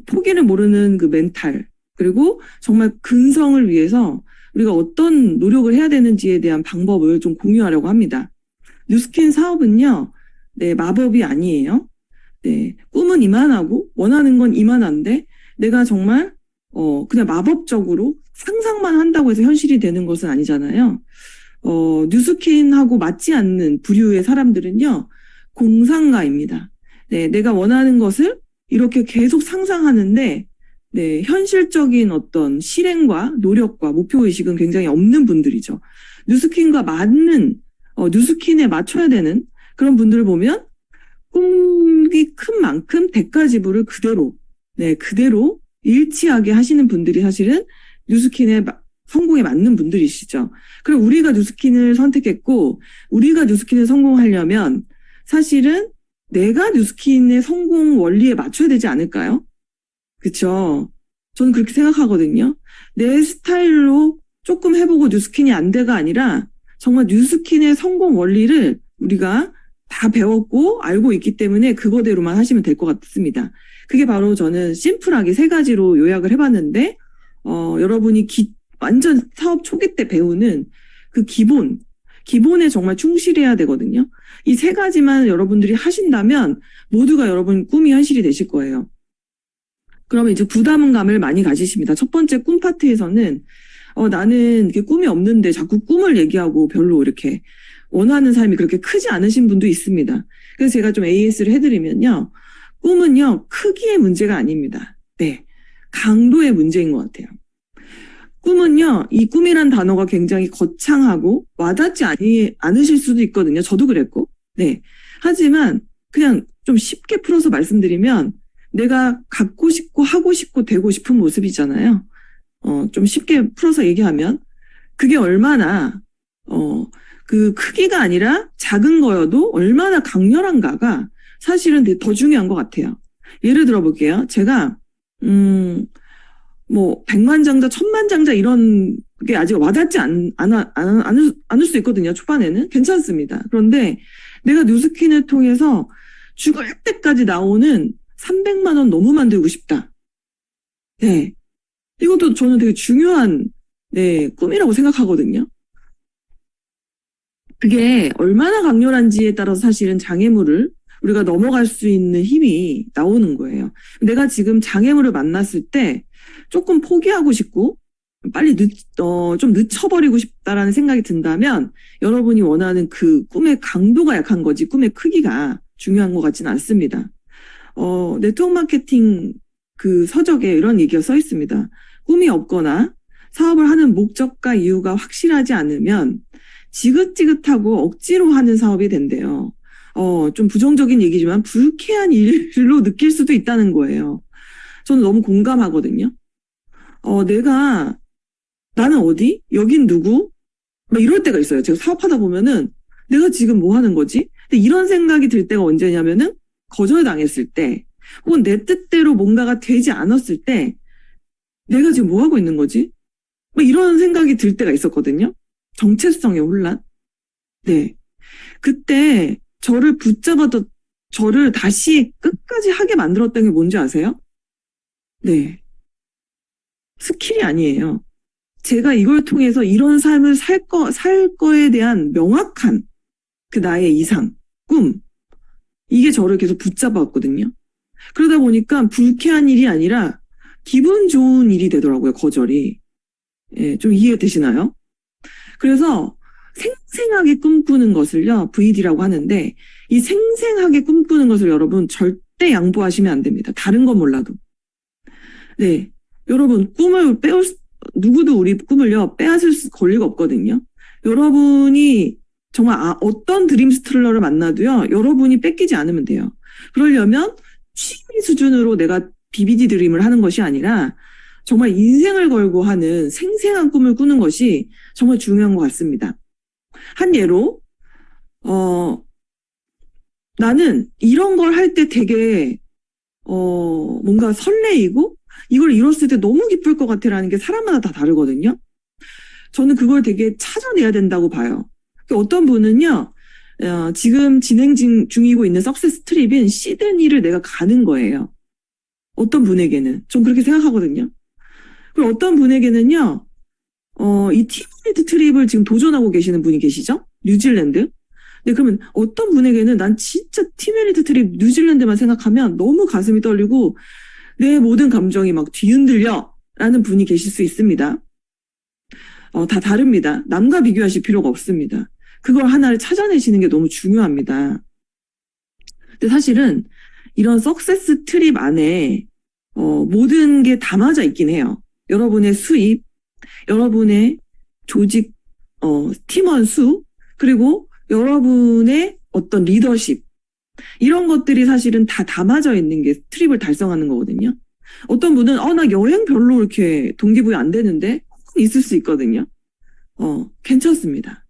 포기를 모르는 그 멘탈, 그리고 정말 근성을 위해서 우리가 어떤 노력을 해야 되는지에 대한 방법을 좀 공유하려고 합니다. 뉴스킨 사업은요, 마법이 아니에요. 꿈은 이만하고 원하는 건 이만한데 내가 정말 그냥 마법적으로 상상만 한다고 해서 현실이 되는 것은 아니잖아요. 뉴스킨하고 맞지 않는 부류의 사람들은요, 공상가입니다. 내가 원하는 것을 이렇게 계속 상상하는데 현실적인 어떤 실행과 노력과 목표의식은 굉장히 없는 분들이죠. 뉴스킨과 맞는, 뉴스킨에 맞춰야 되는 그런 분들을 보면 꿈이 큰 만큼 대가지불을 그대로 일치하게 하시는 분들이 사실은 뉴스킨의 성공에 맞는 분들이시죠. 그리고 우리가 뉴스킨을 선택했고, 우리가 뉴스킨을 성공하려면 사실은 내가 뉴스킨의 성공 원리에 맞춰야 되지 않을까요? 그쵸? 저는 그렇게 생각하거든요. 내 스타일로 조금 해보고 뉴스킨이 안 돼가 아니라 정말 뉴스킨의 성공 원리를 우리가 다 배웠고 알고 있기 때문에 그거대로만 하시면 될 것 같습니다. 그게 바로 저는 심플하게 3가지로 요약을 해봤는데, 여러분이 완전 사업 초기 때 배우는 그 기본에 정말 충실해야 되거든요. 이 3가지만 여러분들이 하신다면 모두가 여러분 꿈이 현실이 되실 거예요. 그러면 이제 부담감을 많이 가지십니다. 첫 번째 꿈 파트에서는 나는 이렇게 꿈이 없는데 자꾸 꿈을 얘기하고 별로 이렇게 원하는 삶이 그렇게 크지 않으신 분도 있습니다. 그래서 제가 좀 AS를 해드리면요. 꿈은요, 크기의 문제가 아닙니다. 강도의 문제인 것 같아요. 꿈은요, 이 꿈이란 단어가 굉장히 거창하고 와닿지 않으실 수도 있거든요. 저도 그랬고. 하지만 그냥 좀 쉽게 풀어서 말씀드리면 내가 갖고 싶고 하고 싶고 되고 싶은 모습이잖아요. 좀 쉽게 풀어서 얘기하면 그게 얼마나 그 크기가 아니라 작은 거여도 얼마나 강렬한가가 사실은 더 중요한 것 같아요. 예를 들어 볼게요. 제가 백만장자, 천만장자 이런 게 아직 와닿지 않을 수 있거든요. 초반에는 괜찮습니다. 그런데 내가 뉴스킨을 통해서 죽을 때까지 나오는 300만 원 너무 만들고 싶다. 이것도 저는 되게 중요한 꿈이라고 생각하거든요. 그게 얼마나 강렬한지에 따라서 사실은 장애물을 우리가 넘어갈 수 있는 힘이 나오는 거예요. 내가 지금 장애물을 만났을 때 조금 포기하고 싶고 빨리 좀 늦춰버리고 싶다라는 생각이 든다면 여러분이 원하는 그 꿈의 강도가 약한 거지 꿈의 크기가 중요한 것 같지는 않습니다. 네트워크 마케팅 그 서적에 이런 얘기가 써 있습니다. 꿈이 없거나 사업을 하는 목적과 이유가 확실하지 않으면 지긋지긋하고 억지로 하는 사업이 된대요. 좀 부정적인 얘기지만 불쾌한 일로 느낄 수도 있다는 거예요. 저는 너무 공감하거든요. 나는 어디? 여긴 누구? 막 이럴 때가 있어요. 제가 사업하다 보면은 내가 지금 뭐 하는 거지? 근데 이런 생각이 들 때가 언제냐면은 거절당했을 때, 혹은 내 뜻대로 뭔가가 되지 않았을 때, 내가 지금 뭐 하고 있는 거지? 막 이런 생각이 들 때가 있었거든요. 정체성의 혼란. 네. 그때 저를 붙잡아도 저를 다시 끝까지 하게 만들었던 게 뭔지 아세요? 네. 스킬이 아니에요. 제가 이걸 통해서 이런 삶을 살 거에 대한 명확한 그 나의 이상, 꿈. 이게 저를 계속 붙잡았거든요. 그러다 보니까 불쾌한 일이 아니라 기분 좋은 일이 되더라고요, 거절이. 예, 좀 이해되시나요? 그래서 생생하게 꿈꾸는 것을요, VD라고 하는데, 이 생생하게 꿈꾸는 것을 여러분 절대 양보하시면 안 됩니다. 다른 건 몰라도. 네. 여러분, 누구도 우리 꿈을요, 빼앗을 권리가 없거든요. 여러분이 정말 어떤 드림스트롤러를 만나도요, 여러분이 뺏기지 않으면 돼요. 그러려면 취미 수준으로 내가 BBD 드림을 하는 것이 아니라 정말 인생을 걸고 하는 생생한 꿈을 꾸는 것이 정말 중요한 것 같습니다. 한 예로, 나는 이런 걸 할 때 되게, 뭔가 설레이고, 이걸 이뤘을 때 너무 기쁠 것 같아라는 게 사람마다 다 다르거든요. 저는 그걸 되게 찾아내야 된다고 봐요. 어떤 분은요, 지금 진행 중이고 있는 석세스 트립인 시드니를 내가 가는 거예요. 어떤 분에게는. 전 그렇게 생각하거든요. 그리고 어떤 분에게는요, 이 티머리드 트립을 지금 도전하고 계시는 분이 계시죠? 뉴질랜드. 네, 그러면 어떤 분에게는 난 진짜 티머리드 트립 뉴질랜드만 생각하면 너무 가슴이 떨리고 내 모든 감정이 막 뒤흔들려 라는 분이 계실 수 있습니다. 다 다릅니다. 남과 비교하실 필요가 없습니다. 그걸 하나를 찾아내시는 게 너무 중요합니다. 근데 사실은 이런 석세스 트립 안에 모든 게 담아져 있긴 해요. 여러분의 수입, 여러분의 조직 팀원 수, 그리고 여러분의 어떤 리더십, 이런 것들이 사실은 다 담아져 있는 게 트립을 달성하는 거거든요. 어떤 분은 나 여행 별로 이렇게 동기부여 안 되는데 있을 수 있거든요. 괜찮습니다.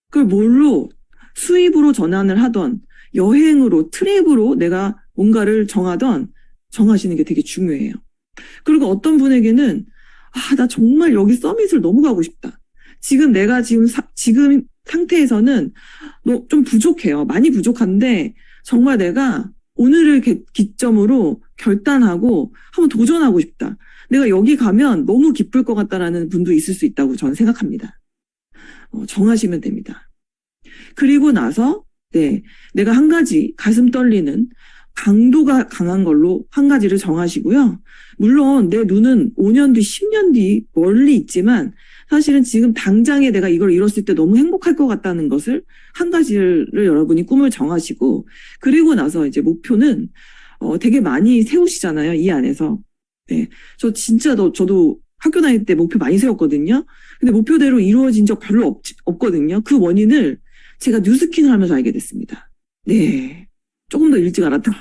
그걸 뭘로 수입으로 전환을 하던 여행으로 트립으로 내가 뭔가를 정하시는 게 되게 중요해요. 그리고 어떤 분에게는 나 정말 여기 서밋을 너무 가고 싶다. 내가 지금 상태에서는 좀 부족해요. 많이 부족한데 정말 내가 오늘을 기점으로 결단하고 한번 도전하고 싶다. 내가 여기 가면 너무 기쁠 것 같다라는 분도 있을 수 있다고 저는 생각합니다. 정하시면 됩니다. 그리고 나서 내가 한 가지 가슴 떨리는 강도가 강한 걸로 한 가지를 정하시고요. 물론 내 눈은 5년 뒤, 10년 뒤 멀리 있지만 사실은 지금 당장에 내가 이걸 이뤘을 때 너무 행복할 것 같다는 것을 한 가지를 여러분이 꿈을 정하시고, 그리고 나서 이제 목표는 되게 많이 세우시잖아요, 이 안에서. 네. 저도 학교 다닐 때 목표 많이 세웠거든요. 근데 목표대로 이루어진 적 별로 없거든요. 그 원인을 제가 뉴스킨을 하면서 알게 됐습니다. 네. 조금 더 일찍 알았다면.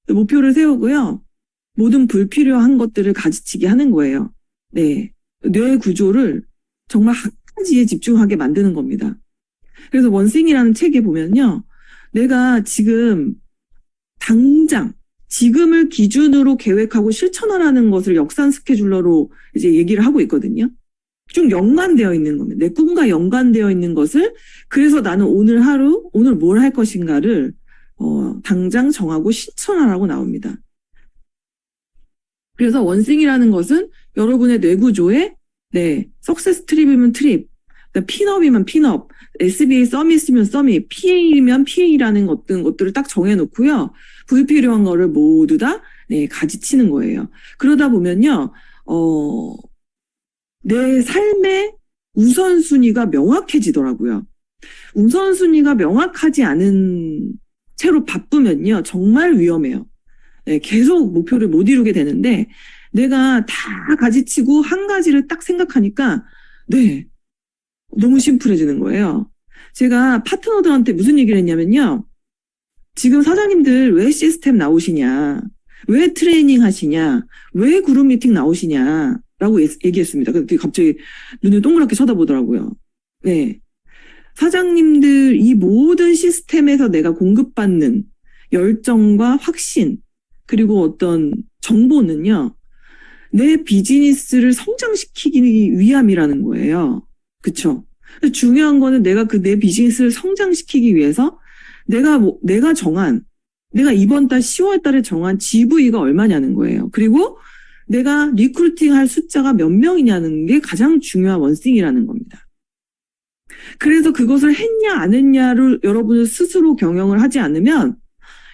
목표를 세우고요. 모든 불필요한 것들을 가지치게 하는 거예요. 네. 뇌 구조를 정말 한 가지에 집중하게 만드는 겁니다. 그래서 원싱이라는 책에 보면요. 내가 지금 당장 지금을 기준으로 계획하고 실천하라는 것을 역산 스케줄러로 이제 얘기를 하고 있거든요. 쭉 연관되어 있는 겁니다. 내 꿈과 연관되어 있는 것을, 그래서 나는 오늘 하루, 오늘 뭘 할 것인가를 당장 정하고 실천하라고 나옵니다. 그래서 원싱이라는 것은 여러분의 뇌구조에 석세스 트립이면 트립, 핀업이면 핀업, SBA 서밋이면 서밋, PA이면 PA라는 것들을 딱 정해놓고요. 불필요한 거를 모두 다 가지치는 거예요. 그러다 보면요, 내 삶의 우선순위가 명확해지더라고요. 우선순위가 명확하지 않은 채로 바쁘면요, 정말 위험해요. 계속 목표를 못 이루게 되는데, 내가 다 가지치고 한 가지를 딱 생각하니까 네, 너무 심플해지는 거예요. 제가 파트너들한테 무슨 얘기를 했냐면요. 지금 사장님들 왜 시스템 나오시냐, 왜 트레이닝 하시냐, 왜 그룹 미팅 나오시냐 라고 얘기했습니다. 근데 갑자기 눈을 동그랗게 쳐다보더라고요. 네. 사장님들 이 모든 시스템에서 내가 공급받는 열정과 확신, 그리고 어떤 정보는요, 내 비즈니스를 성장시키기 위함이라는 거예요. 그쵸? 중요한 거는 내가 내 비즈니스를 성장시키기 위해서 내가 이번 달 10월 달에 정한 GV가 얼마냐는 거예요. 그리고 내가 리크루팅 할 숫자가 몇 명이냐는 게 가장 중요한 원싱이라는 겁니다. 그래서 그것을 했냐 안 했냐를 여러분은 스스로 경영을 하지 않으면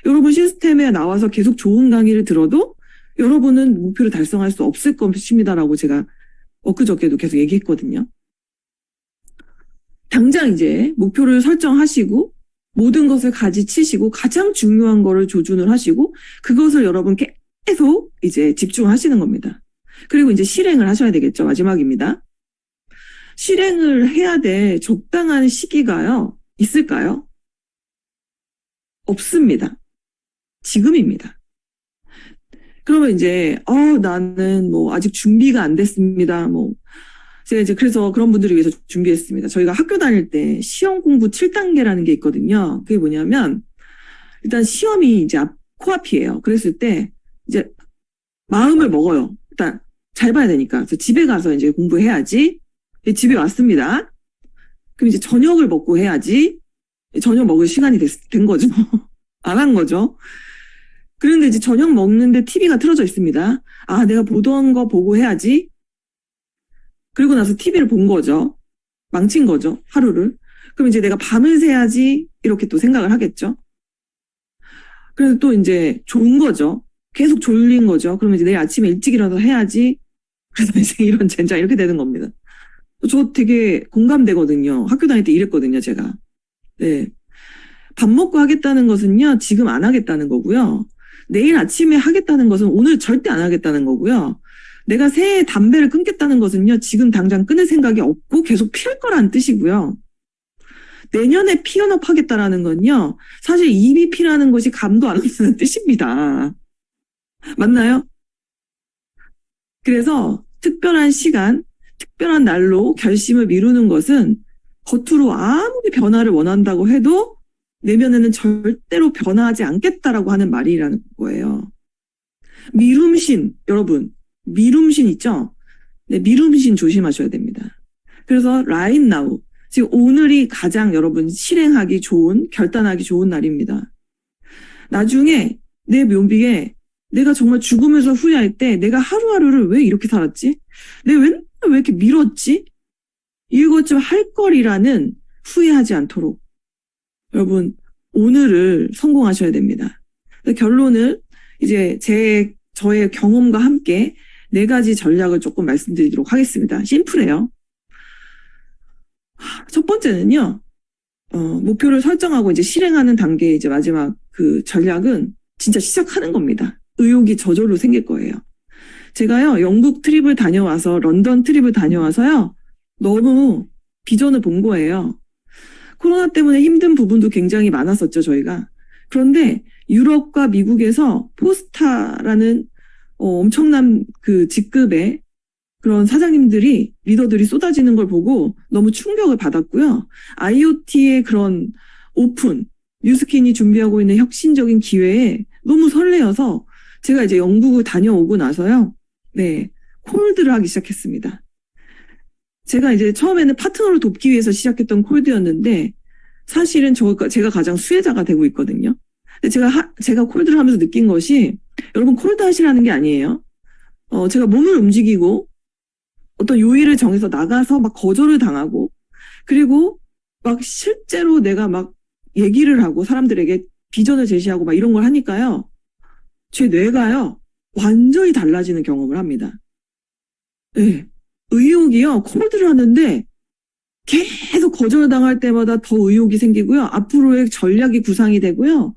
여러분 시스템에 나와서 계속 좋은 강의를 들어도 여러분은 목표를 달성할 수 없을 것입니다라고 제가 엊그저께도 계속 얘기했거든요. 당장 이제 목표를 설정하시고 모든 것을 가지치시고 가장 중요한 거를 조준을 하시고 그것을 여러분 계속 이제 집중하시는 겁니다. 그리고 이제 실행을 하셔야 되겠죠. 마지막입니다. 실행을 해야 될 적당한 시기가요. 있을까요? 없습니다. 지금입니다. 그러면 이제 나는 뭐 아직 준비가 안 됐습니다. 제가 이제 그래서 그런 분들을 위해서 준비했습니다. 저희가 학교 다닐 때 시험 공부 7단계라는 게 있거든요. 그게 뭐냐면 일단 시험이 이제 코앞이에요. 그랬을 때 이제 마음을 먹어요. 일단 잘 봐야 되니까. 그래서 집에 가서 이제 공부해야지. 집에 왔습니다. 그럼 이제 저녁을 먹고 해야지. 저녁 먹을 시간이 된 거죠. 안 한 거죠. 그런데 이제 저녁 먹는데 TV가 틀어져 있습니다. 아, 내가 보던 거 보고 해야지. 그리고 나서 TV를 본 거죠. 망친 거죠. 하루를. 그럼 이제 내가 밤을 새야지. 이렇게 또 생각을 하겠죠. 그래서 또 이제 좋은 거죠. 계속 졸린 거죠. 그러면 이제 내일 아침에 일찍 일어나서 해야지. 그래서 이제 이런 젠장 이렇게 되는 겁니다. 저 되게 공감되거든요. 학교 다닐 때 이랬거든요, 제가. 네. 밥 먹고 하겠다는 것은요, 지금 안 하겠다는 거고요. 내일 아침에 하겠다는 것은 오늘 절대 안 하겠다는 거고요. 내가 새해 담배를 끊겠다는 것은요, 지금 당장 끊을 생각이 없고 계속 필 거란 뜻이고요. 내년에 피언업 하겠다라는 건요, 사실 입이 피라는 것이 감도 안 온다는 뜻입니다. 맞나요? 그래서 특별한 시간, 특별한 날로 결심을 미루는 것은 겉으로 아무리 변화를 원한다고 해도 내면에는 절대로 변화하지 않겠다라고 하는 말이라는 거예요. 미룸신, 여러분, 미룸신 있죠? 네, 미룸신 조심하셔야 됩니다. 그래서 right now, 지금 오늘이 가장 여러분 실행하기 좋은, 결단하기 좋은 날입니다. 나중에 내 묘비에 내가 정말 죽으면서 후회할 때 내가 하루하루를 왜 이렇게 살았지? 내가 왜 이렇게 미뤘지? 이것 좀 할 거리라는 후회하지 않도록 여러분 오늘을 성공하셔야 됩니다. 결론을 이제 저의 경험과 함께 4가지 전략을 조금 말씀드리도록 하겠습니다. 심플해요. 첫 번째는요, 목표를 설정하고 이제 실행하는 단계의 이제 마지막 그 전략은 진짜 시작하는 겁니다. 의욕이 저절로 생길 거예요. 제가요, 영국 트립을 다녀와서, 런던 트립을 다녀와서요, 너무 비전을 본 거예요. 코로나 때문에 힘든 부분도 굉장히 많았었죠, 저희가. 그런데 유럽과 미국에서 포스타라는 엄청난 그 직급의 그런 사장님들이, 리더들이 쏟아지는 걸 보고 너무 충격을 받았고요. IoT의 그런 오픈, 뉴스킨이 준비하고 있는 혁신적인 기회에 너무 설레어서 제가 이제 영국을 다녀오고 나서요. 네, 콜드를 하기 시작했습니다. 제가 이제 처음에는 파트너를 돕기 위해서 시작했던 콜드였는데 사실은 제가 가장 수혜자가 되고 있거든요. 근데 제가 콜드를 하면서 느낀 것이 여러분 콜드 하시라는 게 아니에요. 제가 몸을 움직이고 어떤 요일을 정해서 나가서 막 거절을 당하고 그리고 막 실제로 내가 막 얘기를 하고 사람들에게 비전을 제시하고 막 이런 걸 하니까요. 제 뇌가요. 완전히 달라지는 경험을 합니다. 네. 의욕이요. 콜드를 하는데 계속 거절당할 때마다 더 의욕이 생기고요. 앞으로의 전략이 구상이 되고요.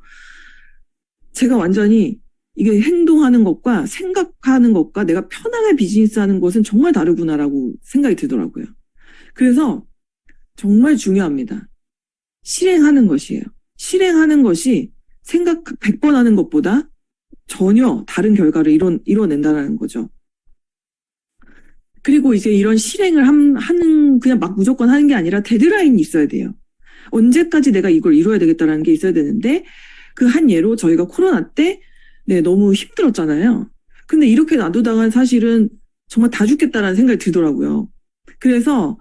제가 완전히 이게 행동하는 것과 생각하는 것과 내가 편하게 비즈니스 하는 것은 정말 다르구나라고 생각이 들더라고요. 그래서 정말 중요합니다. 실행하는 것이에요. 실행하는 것이 생각 100번 하는 것보다 전혀 다른 결과를 이뤄낸다는 거죠. 그리고 이제 이런 실행을 하는, 그냥 막 무조건 하는 게 아니라 데드라인이 있어야 돼요. 언제까지 내가 이걸 이뤄야 되겠다라는 게 있어야 되는데, 그 한 예로 저희가 코로나 때, 네, 너무 힘들었잖아요. 근데 이렇게 놔두다간 사실은 정말 다 죽겠다라는 생각이 들더라고요. 그래서,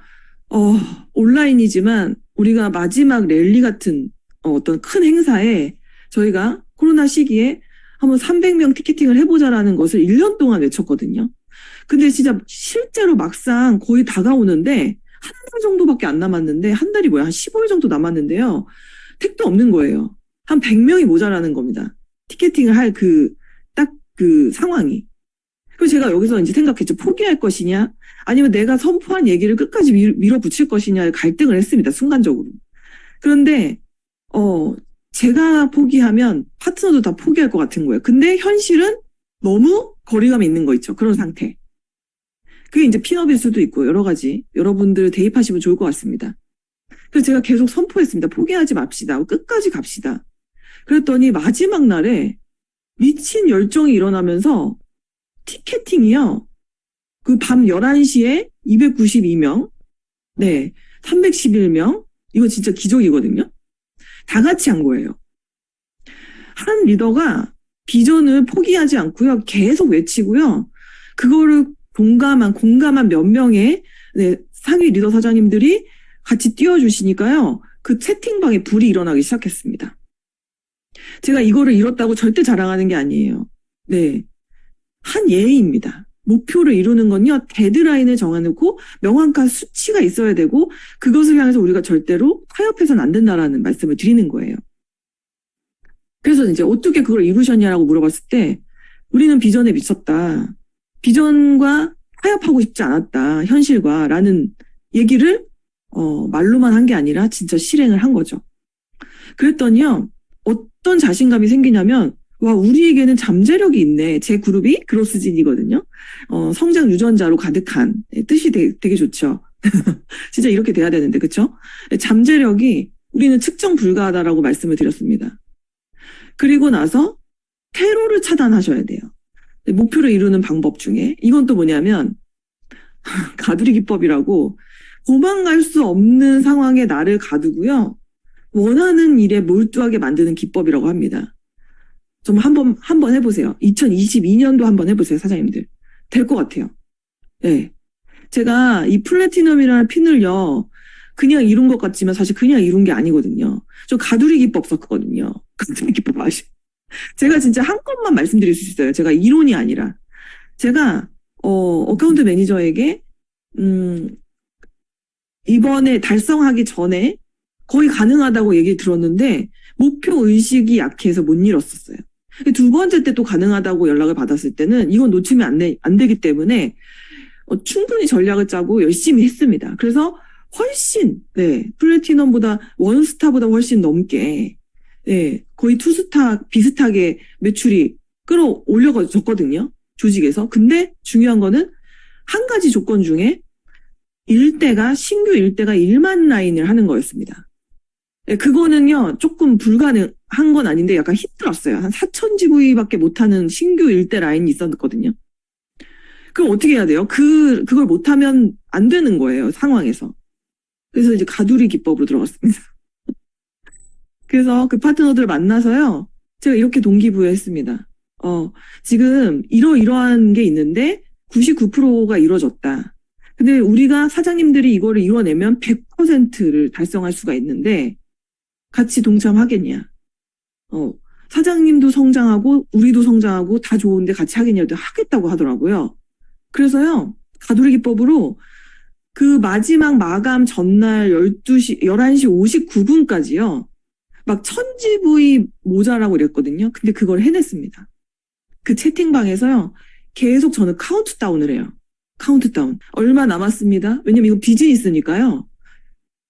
온라인이지만 우리가 마지막 랠리 같은 어떤 큰 행사에 저희가 코로나 시기에 한번 300명 티켓팅을 해보자라는 것을 1년 동안 외쳤거든요. 근데 진짜 실제로 막상 거의 다가오는데 한 달 정도밖에 안 남았는데, 한 달이 뭐야? 한 15일 정도 남았는데요. 택도 없는 거예요. 한 100명이 모자라는 겁니다. 티켓팅을 할 딱 그 상황이. 그래서 제가 여기서 이제 생각했죠. 포기할 것이냐? 아니면 내가 선포한 얘기를 끝까지 밀어붙일 것이냐의 갈등을 했습니다. 순간적으로. 그런데, 제가 포기하면 파트너도 다 포기할 것 같은 거예요. 근데 현실은 너무 거리감이 있는 거 있죠. 그런 상태. 그게 이제 핀업일 수도 있고 여러 가지 여러분들 대입하시면 좋을 것 같습니다. 그래서 제가 계속 선포했습니다. 포기하지 맙시다. 끝까지 갑시다. 그랬더니 마지막 날에 미친 열정이 일어나면서 티켓팅이요. 그 밤 11시에 292명, 네, 311명, 이거 진짜 기적이거든요. 다 같이 한 거예요. 한 리더가 비전을 포기하지 않고요. 계속 외치고요. 그거를 공감한 몇 명의, 네, 상위 리더 사장님들이 같이 띄워주시니까요. 그 채팅방에 불이 일어나기 시작했습니다. 제가 이거를 이뤘다고 절대 자랑하는 게 아니에요. 네. 한 예입니다. 목표를 이루는 건요, 데드라인을 정해놓고 명확한 수치가 있어야 되고, 그것을 향해서 우리가 절대로 타협해서는 안 된다라는 말씀을 드리는 거예요. 그래서 이제 어떻게 그걸 이루셨냐라고 물어봤을 때, 우리는 비전에 미쳤다. 비전과 타협하고 싶지 않았다. 현실과. 라는 얘기를, 말로만 한 게 아니라 진짜 실행을 한 거죠. 그랬더니요, 어떤 자신감이 생기냐면, 와, 우리에게는 잠재력이 있네. 제 그룹이 그로스진이거든요. 성장 유전자로 가득한, 뜻이 되게 좋죠. 진짜 이렇게 돼야 되는데, 그쵸? 잠재력이 우리는 측정 불가하다라고 말씀을 드렸습니다. 그리고 나서 테러를 차단하셔야 돼요. 목표를 이루는 방법 중에 이건 또 뭐냐면 가두리 기법이라고, 도망갈 수 없는 상황에 나를 가두고요. 원하는 일에 몰두하게 만드는 기법이라고 합니다. 좀 한번 해보세요. 2022년도 한번 해보세요, 사장님들. 될 것 같아요. 네. 제가 이 플래티넘이라는 핀을요, 그냥 이룬 것 같지만 사실 그냥 이룬 게 아니거든요. 저 가두리 기법 썼거든요. 가두리 기법 아시죠? 제가 진짜 한 건만 말씀드릴 수 있어요. 제가 이론이 아니라. 제가, 어카운트 매니저에게, 이번에 달성하기 전에 거의 가능하다고 얘기 들었는데, 목표 의식이 약해서 못 이뤘었어요. 두 번째 때 또 가능하다고 연락을 받았을 때는 이건 놓치면 안 되기 때문에, 충분히 전략을 짜고 열심히 했습니다. 그래서 훨씬, 네, 플래티넘보다 원스타보다 훨씬 넘게, 네, 거의 투스타 비슷하게 매출이 끌어올려졌거든요. 조직에서. 근데 중요한 거는 한 가지 조건 중에 신규 일대가 1만 라인을 하는 거였습니다. 네, 그거는요, 조금 불가능한 건 아닌데 약간 힘들었어요. 한 4,000GV밖에 못하는 신규 일대 라인이 있었거든요. 그럼 어떻게 해야 돼요? 그걸 못하면 안 되는 거예요, 상황에서. 그래서 이제 가두리 기법으로 들어갔습니다. 그래서 그 파트너들 만나서요, 제가 이렇게 동기부여했습니다. 지금 이러한 게 있는데 99%가 이루어졌다. 근데 우리가 사장님들이 이거를 이뤄내면 100%를 달성할 수가 있는데 같이 동참하겠냐. 사장님도 성장하고 우리도 성장하고 다 좋은데 같이 하겠냐. 하겠다고 하더라고요. 그래서요, 가두리 기법으로 그 마지막 마감 전날 11시 59분까지요. 막 1000GV 모자라고 이랬거든요. 근데 그걸 해냈습니다. 그 채팅방에서요. 계속 저는 카운트다운을 해요. 카운트다운. 얼마 남았습니다. 왜냐면 이거 비즈니스니까요.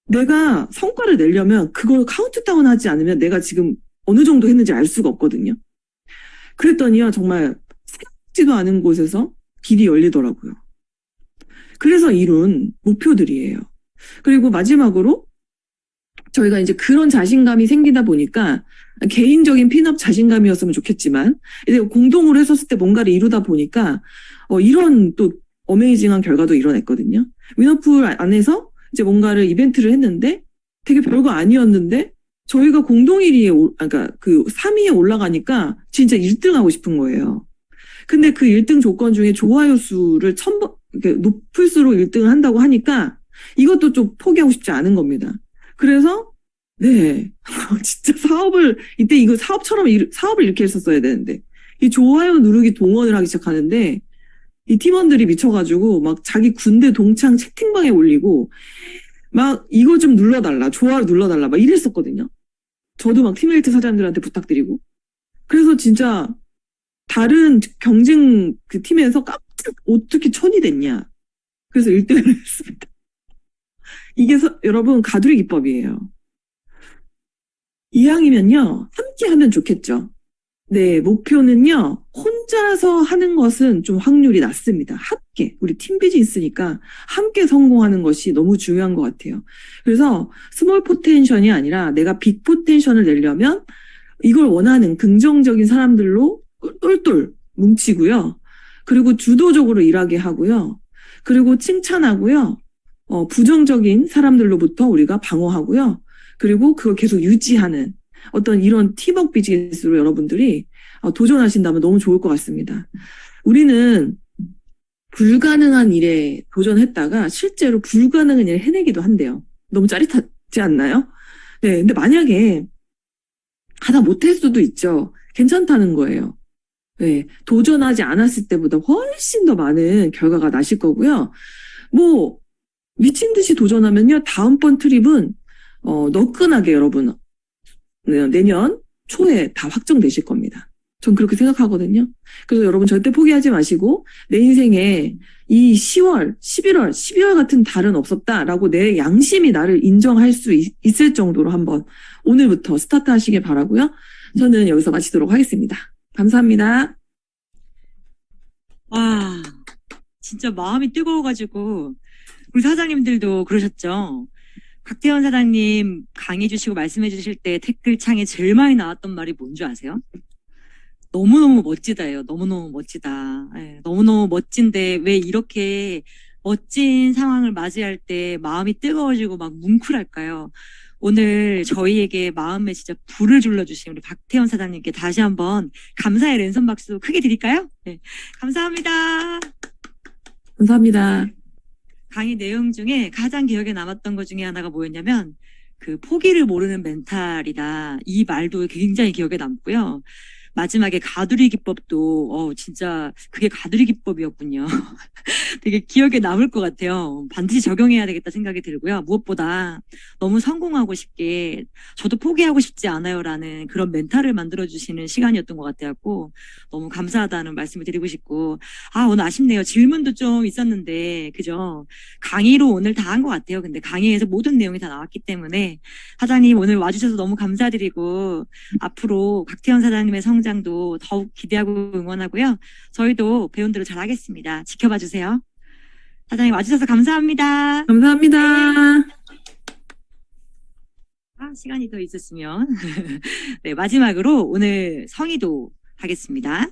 내가 성과를 내려면 그걸 카운트다운 하지 않으면 내가 지금 어느 정도 했는지 알 수가 없거든요. 그랬더니요, 정말 생각지도 않은 곳에서 길이 열리더라고요. 그래서 이룬 목표들이에요. 그리고 마지막으로 저희가 이제 그런 자신감이 생기다 보니까 개인적인 핀업 자신감이었으면 좋겠지만 이제 공동으로 했었을 때 뭔가를 이루다 보니까 이런 또 어메이징한 결과도 이뤄냈거든요. 위너풀 안에서 이제 뭔가를 이벤트를 했는데 되게 별거 아니었는데 저희가 공동 1위에 그러니까 그 3위에 올라가니까 진짜 1등 하고 싶은 거예요. 근데 그 1등 조건 중에 좋아요 수를 높을수록 1등을 한다고 하니까 이것도 좀 포기하고 싶지 않은 겁니다. 그래서 네 진짜 이때 이거 사업을 이렇게 했었어야 되는데 이 좋아요 누르기 동원을 하기 시작하는데 이 팀원들이 미쳐가지고 막 자기 군대 동창 채팅방에 올리고 막 이거 좀 눌러달라 좋아요 눌러달라 막 이랬었거든요. 저도 막 팀메이트 사장들한테 부탁드리고 그래서 진짜 다른 경쟁 그 팀에서 깜짝 어떻게 1000이 됐냐 그래서 1등을 했습니다. 이게 여러분 가두리 기법이에요. 이왕이면요 함께 하면 좋겠죠. 네, 목표는요 혼자서 하는 것은 좀 확률이 낮습니다. 함께 우리 팀 비즈니스니까 함께 성공하는 것이 너무 중요한 것 같아요. 그래서 스몰 포텐션이 아니라 내가 빅 포텐션을 내려면 이걸 원하는 긍정적인 사람들로 똘똘 뭉치고요. 그리고 주도적으로 일하게 하고요. 그리고 칭찬하고요. 부정적인 사람들로부터 우리가 방어하고요. 그리고 그걸 계속 유지하는 어떤 이런 팀워크 비즈니스로 여러분들이 도전하신다면 너무 좋을 것 같습니다. 우리는 불가능한 일에 도전했다가 실제로 불가능한 일을 해내기도 한대요. 너무 짜릿하지 않나요? 네, 근데 만약에 하다 못할 수도 있죠. 괜찮다는 거예요. 네, 도전하지 않았을 때보다 훨씬 더 많은 결과가 나실 거고요. 뭐 미친 듯이 도전하면요. 다음번 트립은 너끈하게 여러분 내년 초에 다 확정되실 겁니다. 전 그렇게 생각하거든요. 그래서 여러분 절대 포기하지 마시고 내 인생에 이 10월, 11월, 12월 같은 달은 없었다라고 내 양심이 나를 인정할 수 있을 정도로 한번 오늘부터 스타트 하시길 바라고요. 저는 여기서 마치도록 하겠습니다. 감사합니다. 와, 진짜 마음이 뜨거워가지고 우리 사장님들도 그러셨죠. 곽태원 사장님 강의 주시고 말씀해 주실 때 댓글창에 제일 많이 나왔던 말이 뭔지 아세요? 너무너무 멋지다예요. 너무너무 멋지다. 네, 너무너무 멋진데 왜 이렇게 멋진 상황을 맞이할 때 마음이 뜨거워지고 막 뭉클할까요? 오늘 저희에게 마음에 진짜 불을 질러주신 우리 박태원 사장님께 다시 한번 감사의 랜선 박수 크게 드릴까요? 네, 감사합니다. 감사합니다. 강의 내용 중에 가장 기억에 남았던 것 중에 하나가 뭐였냐면 그 포기를 모르는 멘탈이다. 이 말도 굉장히 기억에 남고요. 마지막에 가두리 기법도 진짜 그게 가두리 기법이었군요. 되게 기억에 남을 것 같아요. 반드시 적용해야 되겠다 생각이 들고요. 무엇보다 너무 성공하고 싶게 저도 포기하고 싶지 않아요라는 그런 멘탈을 만들어주시는 시간이었던 것 같아갖고 너무 감사하다는 말씀을 드리고 싶고 오늘 아쉽네요. 질문도 좀 있었는데 그죠? 강의로 오늘 다 한 것 같아요. 근데 강의에서 모든 내용이 다 나왔기 때문에 사장님 오늘 와주셔서 너무 감사드리고 앞으로 곽태원 사장님의 성장도 더욱 기대하고 응원하고요. 저희도 배운대로 잘하겠습니다. 지켜봐 주세요. 사장님 와주셔서 감사합니다. 감사합니다. 시간이 더 있었으면 네, 마지막으로 오늘 성의도 하겠습니다.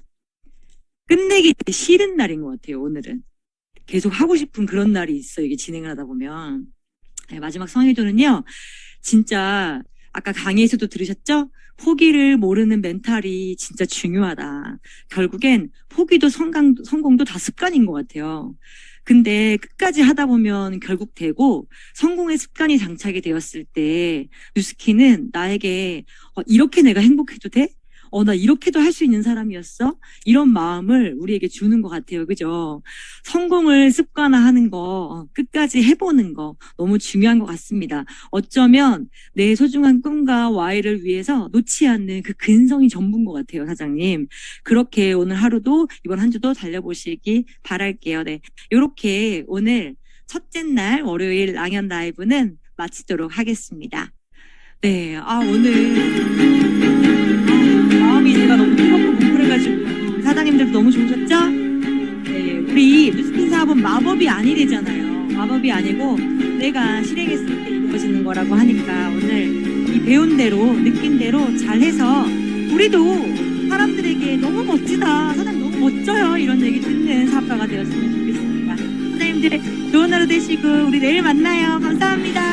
끝내기 싫은 날인 것 같아요. 오늘은 계속 하고 싶은 그런 날이 있어요. 이게 진행을 하다 보면 네, 마지막 성의도는요. 진짜 아까 강의에서도 들으셨죠? 포기를 모르는 멘탈이 진짜 중요하다. 결국엔 포기도 성공도 다 습관인 것 같아요. 근데 끝까지 하다 보면 결국 되고 성공의 습관이 장착이 되었을 때 뉴스키는 나에게 이렇게 내가 행복해도 돼? 나 이렇게도 할 수 있는 사람이었어? 이런 마음을 우리에게 주는 것 같아요. 그죠? 성공을 습관화하는 거, 끝까지 해보는 거 너무 중요한 것 같습니다. 어쩌면 내 소중한 꿈과 와이를 위해서 놓지 않는 그 근성이 전부인 것 같아요, 사장님. 그렇게 오늘 하루도 이번 한 주도 달려보시기 바랄게요. 네, 이렇게 오늘 첫째 날 월요일 랑연 라이브는 마치도록 하겠습니다. 네, 오늘 마음이 제가 너무 뜨겁고 뭉클해가지고 그래가지고 사장님들 너무 좋으셨죠? 네, 우리 뉴스킨 사업은 마법이 아니 되잖아요. 마법이 아니고 내가 실행했을 때 이루어지는 거라고 하니까 오늘 이 배운 대로 느낀 대로 잘해서 우리도 사람들에게 너무 멋지다, 사장님 너무 멋져요 이런 얘기 듣는 사업가가 되었으면 좋겠습니다. 사장님들 좋은 하루 되시고 우리 내일 만나요. 감사합니다.